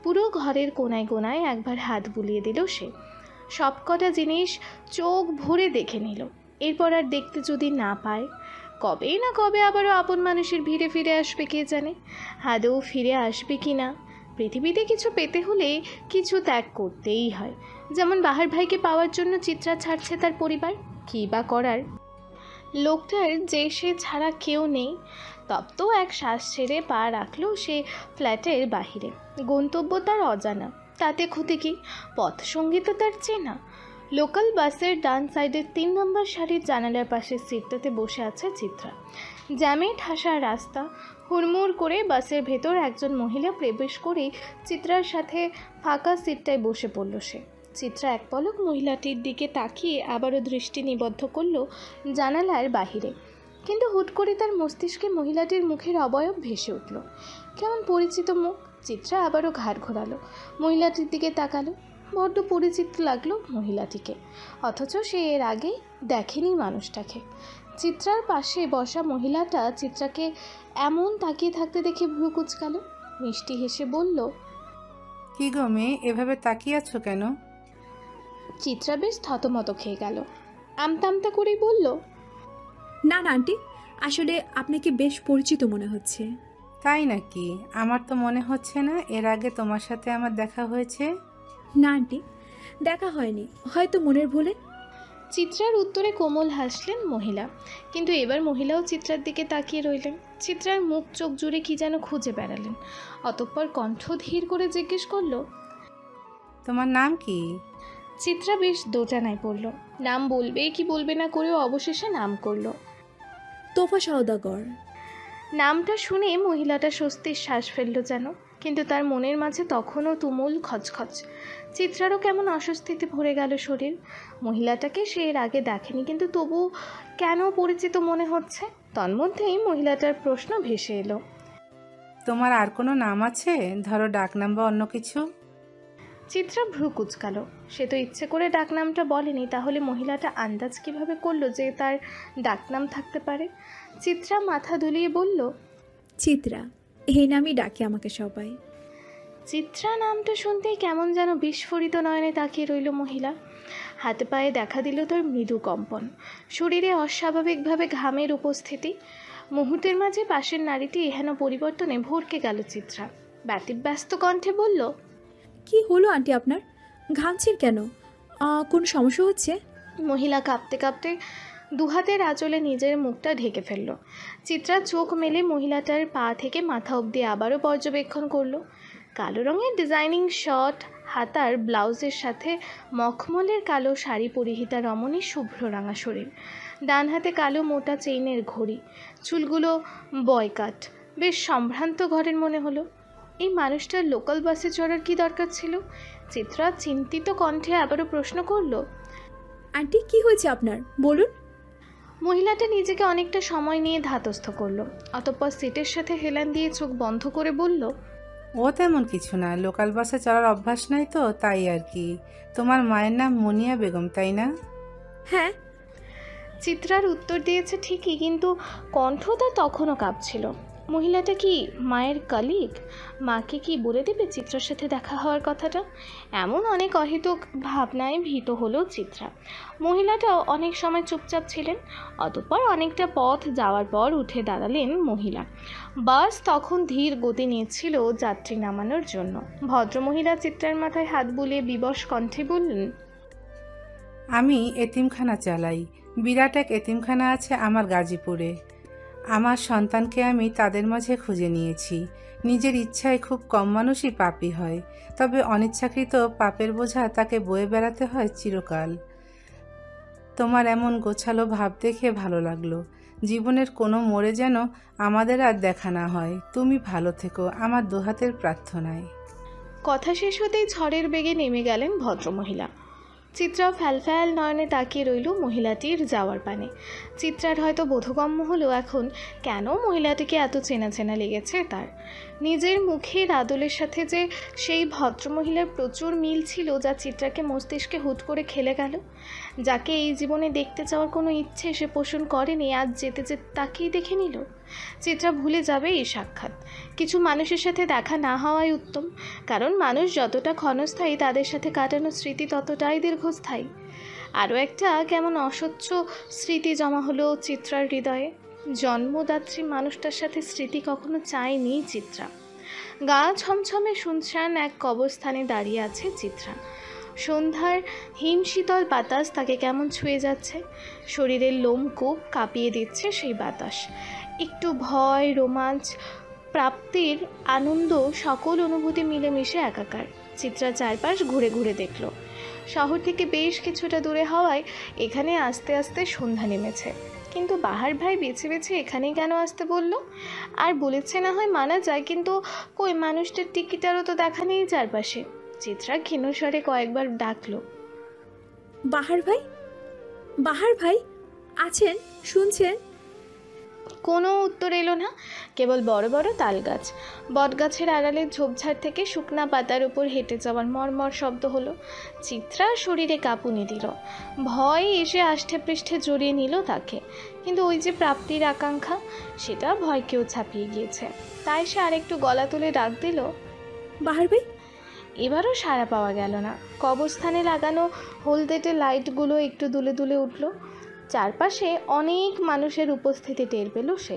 পুরো ঘরের কোনায় কোনায় একবার হাত বুলিয়ে দিল সে। সব কটা জিনিস চোখ ভরে দেখে নিল। এরপর আর দেখতে যদি না পায়, কবে না কবে আবারও আপন মানুষের ভিড়ে ফিরে আসবে কে জানে। আদৌ ফিরে আসবে কি না? পৃথিবীতে কিছু পেতে হলে কিছু ত্যাগ করতেই হয়। যেমন বাহার ভাইকে পাওয়ার জন্য চিত্রা ছাড়ছে তার পরিবার। কী বা করার? লোকটার যে সে ছাড়া কেউ নেই। তপ্ত এক শ্বাস ছেড়ে পা রাখল সে ফ্ল্যাটের বাহিরে। গন্তব্য তার অজানা, তাতে ক্ষতি কি? পথ সঙ্গী তো তার চেনা। লোকাল বাসের ডান সাইডের 3 নম্বর সারির জানালার পাশের সিটটাতে বসে আছে চিত্রা। জ্যামে ঠাসা রাস্তা। হুড়মুড় করে বাসের ভেতর একজন মহিলা প্রবেশ করে চিত্রার সাথে ফাঁকা সিটটায় বসে পড়ল সে। চিত্রা এক পলক মহিলাটির দিকে তাকিয়ে আবারও দৃষ্টি নিবদ্ধ করল জানালার বাহিরে। কিন্তু হুট করে তার মস্তিষ্কে মহিলাটির মুখের অবয়ব ভেসে উঠল। কেমন পরিচিত মুখ। চিত্রা আবারও ঘাড় ঘোরালো, মহিলাটির দিকে তাকালো। বড্ড পরিচিত লাগলো মহিলাটিকে, অথচ সে এর আগে দেখেনি মানুষটাকে। চিত্রার পাশে বসা মহিলাটা চিত্রাকে এমন তাকিয়ে থাকতে দেখে ভ্রু কুঁচকাল। মিষ্টি হেসে বলল, কি গো মেয়ে, এভাবে তাকিয়ে আছো কেন? চিত্রা বেশ থতমত খেয়ে গেল। আমতা আমতা করেই বলল, না না আন্টি, আসলে আপনাকে বেশ পরিচিত মনে হচ্ছে। তাই নাকি? আমার তো মনে হচ্ছে না এর আগে তোমার সাথে আমার দেখা হয়েছে। না আন্টি, দেখা হয়নি, হয়তো মনের ভুলে। চিত্রার উত্তরে কোমল হাসলেন মহিলা। কিন্তু এবার মহিলাও চিত্রার দিকে তাকিয়ে রইলেন। চিত্রার মুখ চোখ জুড়ে কি যেন খুঁজে বেড়ালেন। অতঃপর কণ্ঠ ধীর করে জিজ্ঞেস করল, তোমার নাম কি? চিত্রা বেশ দোটানায় পড়ল। নাম বলবে কি বলবে না করেও অবশেষে নাম করল, তোফা সওদাগর। নামটা শুনে মহিলাটা স্বস্তির শ্বাস ফেলল যেন। কিন্তু তার মনের মাঝে তখনও তুমুল খচখচ। চিত্রারও কেমন অস্বস্তিতে ভরে গেল শরীর। মহিলাটাকে সে এর আগে দেখেনি, কিন্তু তবু কেন পরিচিত মনে হচ্ছে। তন্মধ্যেই মহিলাটার প্রশ্ন ভেসে এলো, তোমার আর কোনো নাম আছে? ধরো ডাকনাম বা অন্য কিছু। চিত্রা ভ্রু কুঁচকাল। সে তো ইচ্ছে করে ডাকনামটা বলেনি, তাহলে মহিলাটা আন্দাজ কিভাবে করলো যে তার ডাকনাম থাকতে পারে? চিত্রা মাথা দুলিয়ে বলল, চিত্রা, এই নামই ডাকে আমাকে সবাই। চিত্রা নামটা শুনতেই কেমন যেন বিস্ফোরিত নয়নে তাকিয়ে রইল মহিলা। হাতে পায়ে দেখা দিল তার মৃদু কম্পন, শরীরে অস্বাভাবিকভাবে ঘামের উপস্থিতি। মুহূর্তের মাঝে পাশের নারীটি এহেন পরিবর্তনে ভরকে গেল চিত্রা। ব্যতিব্যস্ত কণ্ঠে বলল, কি হলো আন্টি আপনার? ঘামছেন কেন? কোন সমস্যা হচ্ছে? মহিলা কাঁপতে কাঁপতে দুহাতের আঁচলে নিজের মুখটা ঢেকে ফেলল। চিত্রা চোখ মেলে মহিলাটার পা থেকে মাথা অবধি আবারও পর্যবেক্ষণ করল। কালো রঙের ডিজাইনিং শর্ট হাতার ব্লাউজের সাথে মখমলের কালো শাড়ি পরিহিতা রমণীর শুভ্র রাঙা শরীর। ডান হাতে কালো মোটা চেইনের ঘড়ি, চুলগুলো বয়কাট। বেশ সম্ভ্রান্ত ঘরের মনে হলো। এই মানুষটার লোকাল বাসে চড়ার কি দরকার ছিল? চিত্রা চিন্তিত কণ্ঠে আবারও প্রশ্ন করল, আন্টি কি হয়েছে আপনার, বলুন। মহিলাটা নিজেকে অনেকটা সময় নিয়ে ধাতস্থ করলো। অতঃপর সিটের সাথে হেলান দিয়ে চোখ বন্ধ করে বলল, ও তেমন কিছু না, লোকাল বাসে চড়ার অভ্যাস নাই তো, তাই আর কি। তোমার মায়ের নাম মুনিয়া বেগম, তাই না? হ্যাঁ। চিত্রার উত্তর দিয়েছে ঠিকই, কিন্তু কণ্ঠটা তখনও কাঁপছিল। মহিলাটা কি মায়ের কলিগ? মাকে কি বলে দেবে চিত্রার সাথে দেখা হওয়ার কথাটা? এমন অনেক অহেতুক ভাবনায় ভীত হলো চিত্রা। মহিলাটাও অনেক সময় চুপচাপ ছিলেন। অতঃপর অনেকটা পথ যাওয়ার পর উঠে দাঁড়ালেন মহিলা। বাস তখন ধীর গতি নিয়েছিল যাত্রী নামানোর জন্য। ভদ্রমহিলা চিত্রার মাথায় হাত বুলিয়ে বিবশ কণ্ঠে বললেন, আমি এতিমখানা চালাই। বিরাট এক এতিমখানা আছে আমার গাজীপুরে। আমার সন্তানকে আমি তাদের মাঝে খুঁজে নিয়েছি। নিজের ইচ্ছায় খুব কম মানুষই পাপী হয়, তবে অনিচ্ছাকৃত পাপের বোঝা তাকে বয়ে বেড়াতে হয় চিরকাল। তোমার এমন গোছালো ভাব দেখে ভালো লাগলো। জীবনের কোনো মোড়ে যেন আমাদের আর দেখা না হয়। তুমি ভালো থেকো, আমার দুহাতের প্রার্থনায়। কথা শেষ হতেই ঝড়ের বেগে নেমে গেলেন ভদ্রমহিলা। চিত্রাও ফ্যালফ্যাল নয়নে তাকিয়ে রইল মহিলাটির যাওয়ার পানে। চিত্রার হয়তো বোধগম্য হলো এখন কেন মহিলাটিকে এত চেনা চেনা লেগেছে তার। নিজের মুখের আদলের সাথে যে সেই ভদ্রমহিলার প্রচুর মিল ছিল, যা চিত্রাকে মস্তিষ্কে হুট করে খেলে গেল। যাকে এই জীবনে দেখতে যাওয়ার কোনো ইচ্ছে সে পোষণ করেনি, আজ যেতে যেতে তাকেই দেখে নিল। চিত্রা ভুলে যাবে এই সাক্ষাৎ। কিছু মানুষের সাথে দেখা না হওয়াই উত্তম, কারণ মানুষ যতটা ক্ষণস্থায়ী তাদের সাথে কাটানো স্মৃতি ততটাই দীর্ঘস্থায়ী। আরও একটা কেমন অস্বচ্ছ স্মৃতি জমা হলো চিত্রার হৃদয়ে। জন্মদাত্রী মানুষটার সাথে স্মৃতি কখনো চায়নি চিত্রা। গা ছমছমে শুনশান এক কবরস্থানে দাঁড়িয়ে আছে চিত্রা। সন্ধ্যার হিমশীতল বাতাস তাকে কেমন ছুঁয়ে যাচ্ছে। শরীরের লোমকূপ কাঁপিয়ে দিচ্ছে সেই বাতাস। একটু ভয়, রোমাঞ্চ, প্রাপ্তির আনন্দ, সকল অনুভূতি মিলেমিশে একাকার। চিত্রা চারপাশ ঘুরে ঘুরে দেখল। শহর থেকে বেশ কিছুটা দূরে হওয়ায় এখানে আস্তে আস্তে সন্ধ্যা নেমেছে। কিন্তু বাহার ভাই বেছে বেছে এখানেই কেন আসতে বলল? আর বলেছে না হয় মানা যায়, কিন্তু কই মানুষটার টিকিটারও তো দেখা নেই চারপাশে। চিত্রা ক্ষীণস্বরে কয়েকবার ডাকলো, বাহার ভাই, বাহার ভাই আছেন, শুনছেন? কোনো উত্তর এলো না। কেবল বড় বড় তাল গাছ, বটগাছের আড়ালে ঝোপঝাড় থেকে শুকনা পাতার উপর হেঁটে যাওয়ার মরমর শব্দ হলো। চিত্রা শরীরে কাঁপুনি দিল। ভয় এসে আষ্টে পৃষ্ঠে জড়িয়ে নিল তাকে। কিন্তু ওই যে প্রাপ্তির আকাঙ্ক্ষা, সেটা ভয়কেও ছাপিয়ে গিয়েছে। তাই সে আরেকটু গলা তুলে ডাক দিল, বাহার ভাই। এবারও সাড়া পাওয়া গেল না। কবরস্থানে লাগানো হলদেটে লাইটগুলো একটু দুলে দুলে উঠল। চারপাশে অনেক মানুষের উপস্থিতি টের পেল সে।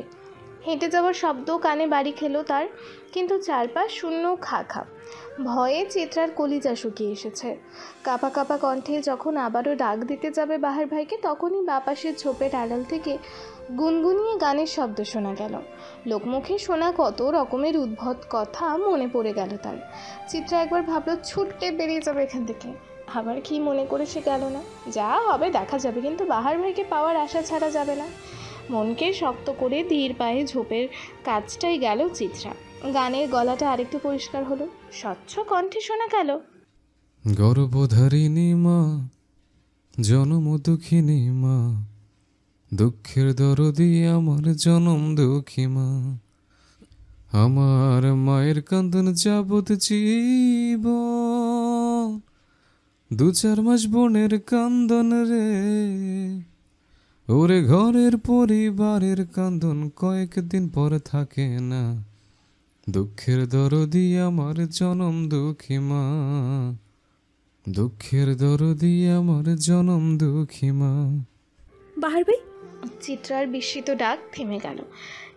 হেঁটে যাওয়ার শব্দ কানে বাড়ি খেলো তার, কিন্তু চারপাশ শূন্য খা। ভয়ে চিত্রার কলিজা শুকিয়ে এসেছে। কাঁপা কাঁপা কণ্ঠে যখন আবারও ডাক দিতে যাবে বাহার ভাইকে, তখনই বাপাশের ঝোপের আড়াল থেকে গুনগুনিয়ে গানের শব্দ শোনা গেল। লোকমুখে শোনা কত রকমের উদ্ভট কথা মনে পড়ে গেল তার। চিত্রা একবার ভাবলো ছুটে বেরিয়ে যাবে এখান থেকে। আবার কি মনে করে সে গেল না। যা হবে দেখা যাবে, কিন্তু বাহার ভাইকে পাওয়ার আশা ছাড়া যাবে না। মনকে শক্ত করে ধীর পায়ে ঝোপের কাজটাই গেল চিত্রা। গানের গলাটা আরেকটু পরিষ্কার হলো, স্বচ্ছ কণ্ঠে শোনা গেল, গর্ভধারিণী মা, জনম দুঃখিনী মা, দুঃখের দরদি আমার জনম দুঃখী মা, আমার মায়ের কান্দন যাবত জীবন, 2-4 মাস বোনের কান্দন রে, ওরে ঘরের পরিবারের কান্দন কয়েকদিন পর থাকে না, দুঃখের দরদি আমার জনম দুঃখী মা, দুঃখের দরদি আমার জনম দুঃখী মা। বাহার ভাই। চিত্রার বিস্মিত ডাক থেমে গেল,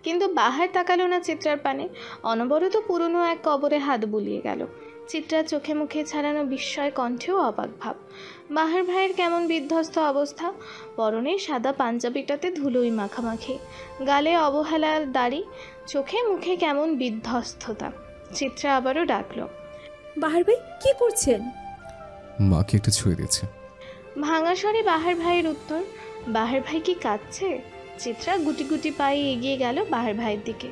কিন্তু বাহার তাকালো না চিত্রার পানে। অনবরত পুরনো এক কবরে হাত বুলিয়ে গেল। চিত্রার চোখে মুখে ছাড়ানো বিস্ময়, কণ্ঠেও অবাক ভাব। বাহার ভাইয়ের কেমন বিধ্বস্ত অবস্থা। পরনে সাদা পাঞ্জাবিটাতে ধুলোই মাখামাখি, গালে অবহেলার দাড়ি, চোখে মুখে কেমন বিধ্বস্ততা। চিত্রা আবারও ডাকলো, বাহার ভাই কি করছেন? মাকে একটু ছুঁয়ে দিচ্ছে। ভাঙা স্বরে বাহার ভাইয়ের উত্তর। বাহার ভাই কি কাঁদছে? চিত্রা গুটি গুটি পায়ে এগিয়ে গেল বাহার ভাইয়ের দিকে।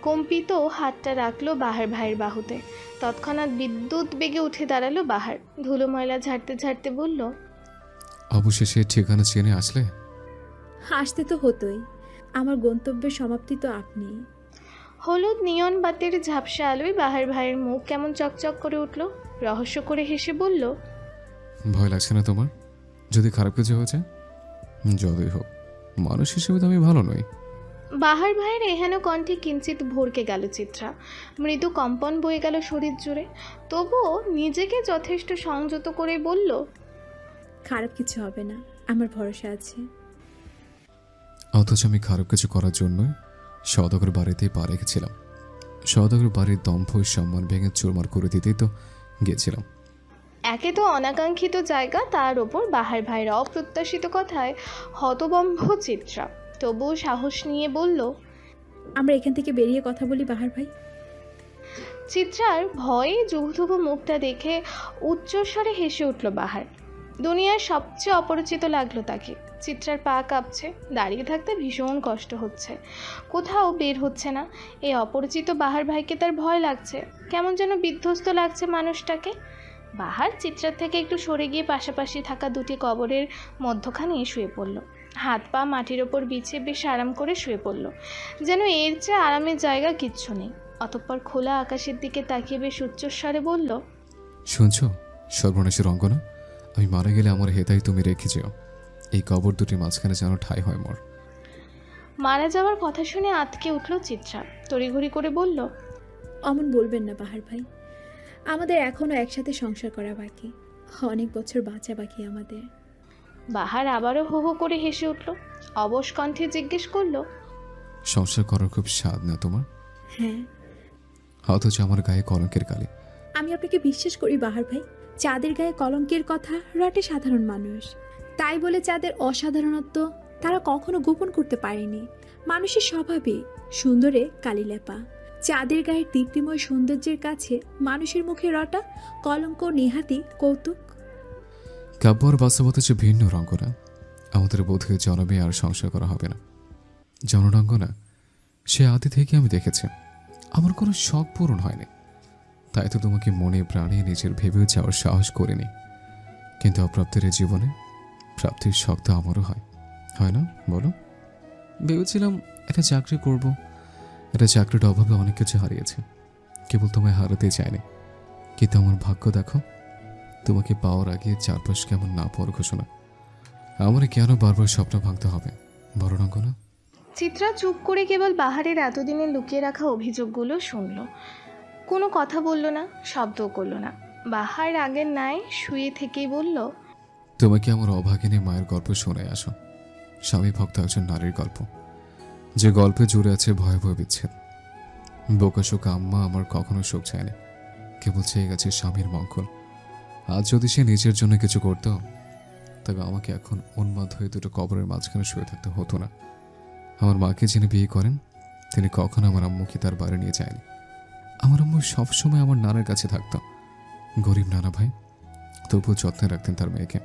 কম্পিত হাতটা রাখলো বাহার ভাইয়ের বাহুতে। তৎক্ষণাৎ বিদ্যুৎ বেগে উঠে দাঁড়ালো বাহার। ধুলো ময়লা ঝাড়তে ঝাড়তে বলল, অবশেষে ঠিকানা চেনে আসলে? আসতে তো হতোই, আমার গন্তব্যের সমাপ্তি তো আপনি। হলুদ নিয়ন বাতির ঝাপসা আলোয় বাহার ভাইয়ের মুখ কেমন চকচক করে উঠল। রহস্য করে হেসে বলল, ভয় লাগছে না তোমার? যদি খারাপ কিছু হয়ে যায়? যতই হোক, মানুষ হিসেবে তো আমি ভালো নই। বাহার ভাইয়ের এহেন কণ্ঠে কিঞ্চিত ভরকে গেল চিত্রা। মৃদু কম্পন বয়ে গেল শরীর জুড়ে। তবুও নিজেকে যথেষ্ট সংযত করে বলল, খারাপ কিছু হবে না, আমার ভরসা আছে। অথচ আমি খারাপ কিছু করার জন্য সওদাগর বাড়িতেই পা রেখেছিলাম। সওদাগর বাড়ির দম্ভ সম্মান ভেঙে চুরমার করে দিতেই তো গিয়েছিলাম। একে তো অনাকাঙ্ক্ষিত জায়গা, তার ওপর বাহার ভাইয়ের অপ্রত্যাশিত কথায় হতবম্ব চিত্রা। তবুও সাহস নিয়ে বলল, আমরা এখান থেকে বেরিয়ে কথা বলি বাহার ভাই। চিত্রার ভয়ে জুবধুবু মুখটা দেখে উচ্চস্বরে হেসে উঠল বাহার। দুনিয়ার সবচেয়ে অপরিচিত লাগলো তাকে। চিত্রার পা কাঁপছে, দাঁড়িয়ে থাকতে ভীষণ কষ্ট হচ্ছে, কোথাও বের হচ্ছে না। এই অপরিচিত বাহার ভাইকে তার ভয় লাগছে, কেমন যেন বিধ্বস্ত লাগছে মানুষটাকে। বাহার চিত্রার থেকে একটু সরে গিয়ে পাশাপাশি থাকা দুটি কবরের মধ্যখানে শুয়ে পড়ল। হাত পা মাটির ওপর বিছিয়ে বেশ আরাম করে শুয়ে পড়ল, যেন এর চেয়ে আরামের জায়গা কিচ্ছু নেই। অতঃপর খোলা আকাশের দিকে তাকিয়ে বেশ উচ্চস্বরে বলল, শুনছো সর্বনাশের অঙ্গনা, আমি মারা গেলে আমার হেতাই তুমি রেখে যেও। এই কবর দুটির মাঝখানে যেন ঠাঁই হয় মোর। মারা যাওয়ার কথা শুনে আঁতকে উঠল চিত্রা, তড়িঘড়ি করে বলল, অমন বলবেন না বাহার ভাই, আমাদের এখনো একসাথে সংসার করা বাকি, অনেক বছর বাঁচা বাকি আমাদের। বাহার আবারও হো হো করে হেসে উঠল, অবশ কণ্ঠে জিজ্ঞেস করলো, সংসার করার খুব স্বাদ না তোমার? হ্যাঁ। অথচ আমার গায়ে কলঙ্কের কালি। আমি আপনাকে বিশ্বাস করি বাহার ভাই, চাঁদের গায়ে কলঙ্কের কথা রটে সাধারণ মানুষ, তাই বলে চাঁদের অসাধারণত্ব তারা কখনো গোপন করতে পারেনি। মানুষের স্বভাবে সুন্দরে কালি লেপা। চাঁদের গায়ের দীপ্তিময় সৌন্দর্যের কাছে মানুষের মুখে রটা কলঙ্ক নেহাতি কৌতুক। কাব্য আর বাস্তবতা যে ভিন্ন রঙ্গনা, আমাদের বোধ হয়ে জনমে আর সংসার করা হবে না। জনরঙ্গনা সে আদি থেকে আমি দেখেছি, আমার কোনো শখ পূরণ হয়নি, তাই তো তোমাকে মনে প্রাণে নিজের ভেবেও যাওয়ার সাহস করিনি। কিন্তু অপ্রাপ্তের এই জীবনে প্রাপ্তির শখ তো আমারও হয় না বলো? ভেবেছিলাম একটা চাকরি করব, একটা চাকরির অভাবে অনেক কিছু হারিয়েছে, কেবল তোমায় হারাতে চাইনি। কিন্তু আমার ভাগ্য দেখো, তোমাকে পাওয়ার আগে চারপাশ কেমন না পাওয়ার ঘোষণা। আমার কেন বারবার স্বপ্ন ভাঙতে হবে বড় রঙ্গনা? চিত্রা চুপ করে কেবল বাহারের এতদিনে লুকিয়ে রাখা অভিযোগগুলো শুনল, কোনো কথা বলল না, শব্দও করল না। বাহার আগের ন্যায় শুয়ে থেকেই বলল, তোমাকে আমার অভাগিনী মায়ের গল্প শুনে আসো। স্বামী ভক্ত একজন নারীর গল্প, যে গল্পে জুড়ে আছে ভয়াবহ বিচ্ছেদ। বোকাশোকা আম্মা আমার কখনো শোক চায়নি, কেবল চেয়ে গেছে স্বামীর মঙ্গল। আজ যদি সে নিজের জন্য কিছু করত, তবে আমাকে এখন উন্মাদ হয়ে দুটো কবরের মাঝখানে শুয়ে থাকতে হতো না। আমার মাকে যিনি বিয়ে করেন, তিনি কখনো আমার আম্মুকে তার বাড়ি নিয়ে যায়নি। আমার আম্মু সবসময় আমার নানার কাছে থাকতো। গরিব নানা ভাই, তবুও যত্নে রাখতেন তার মেয়েকে।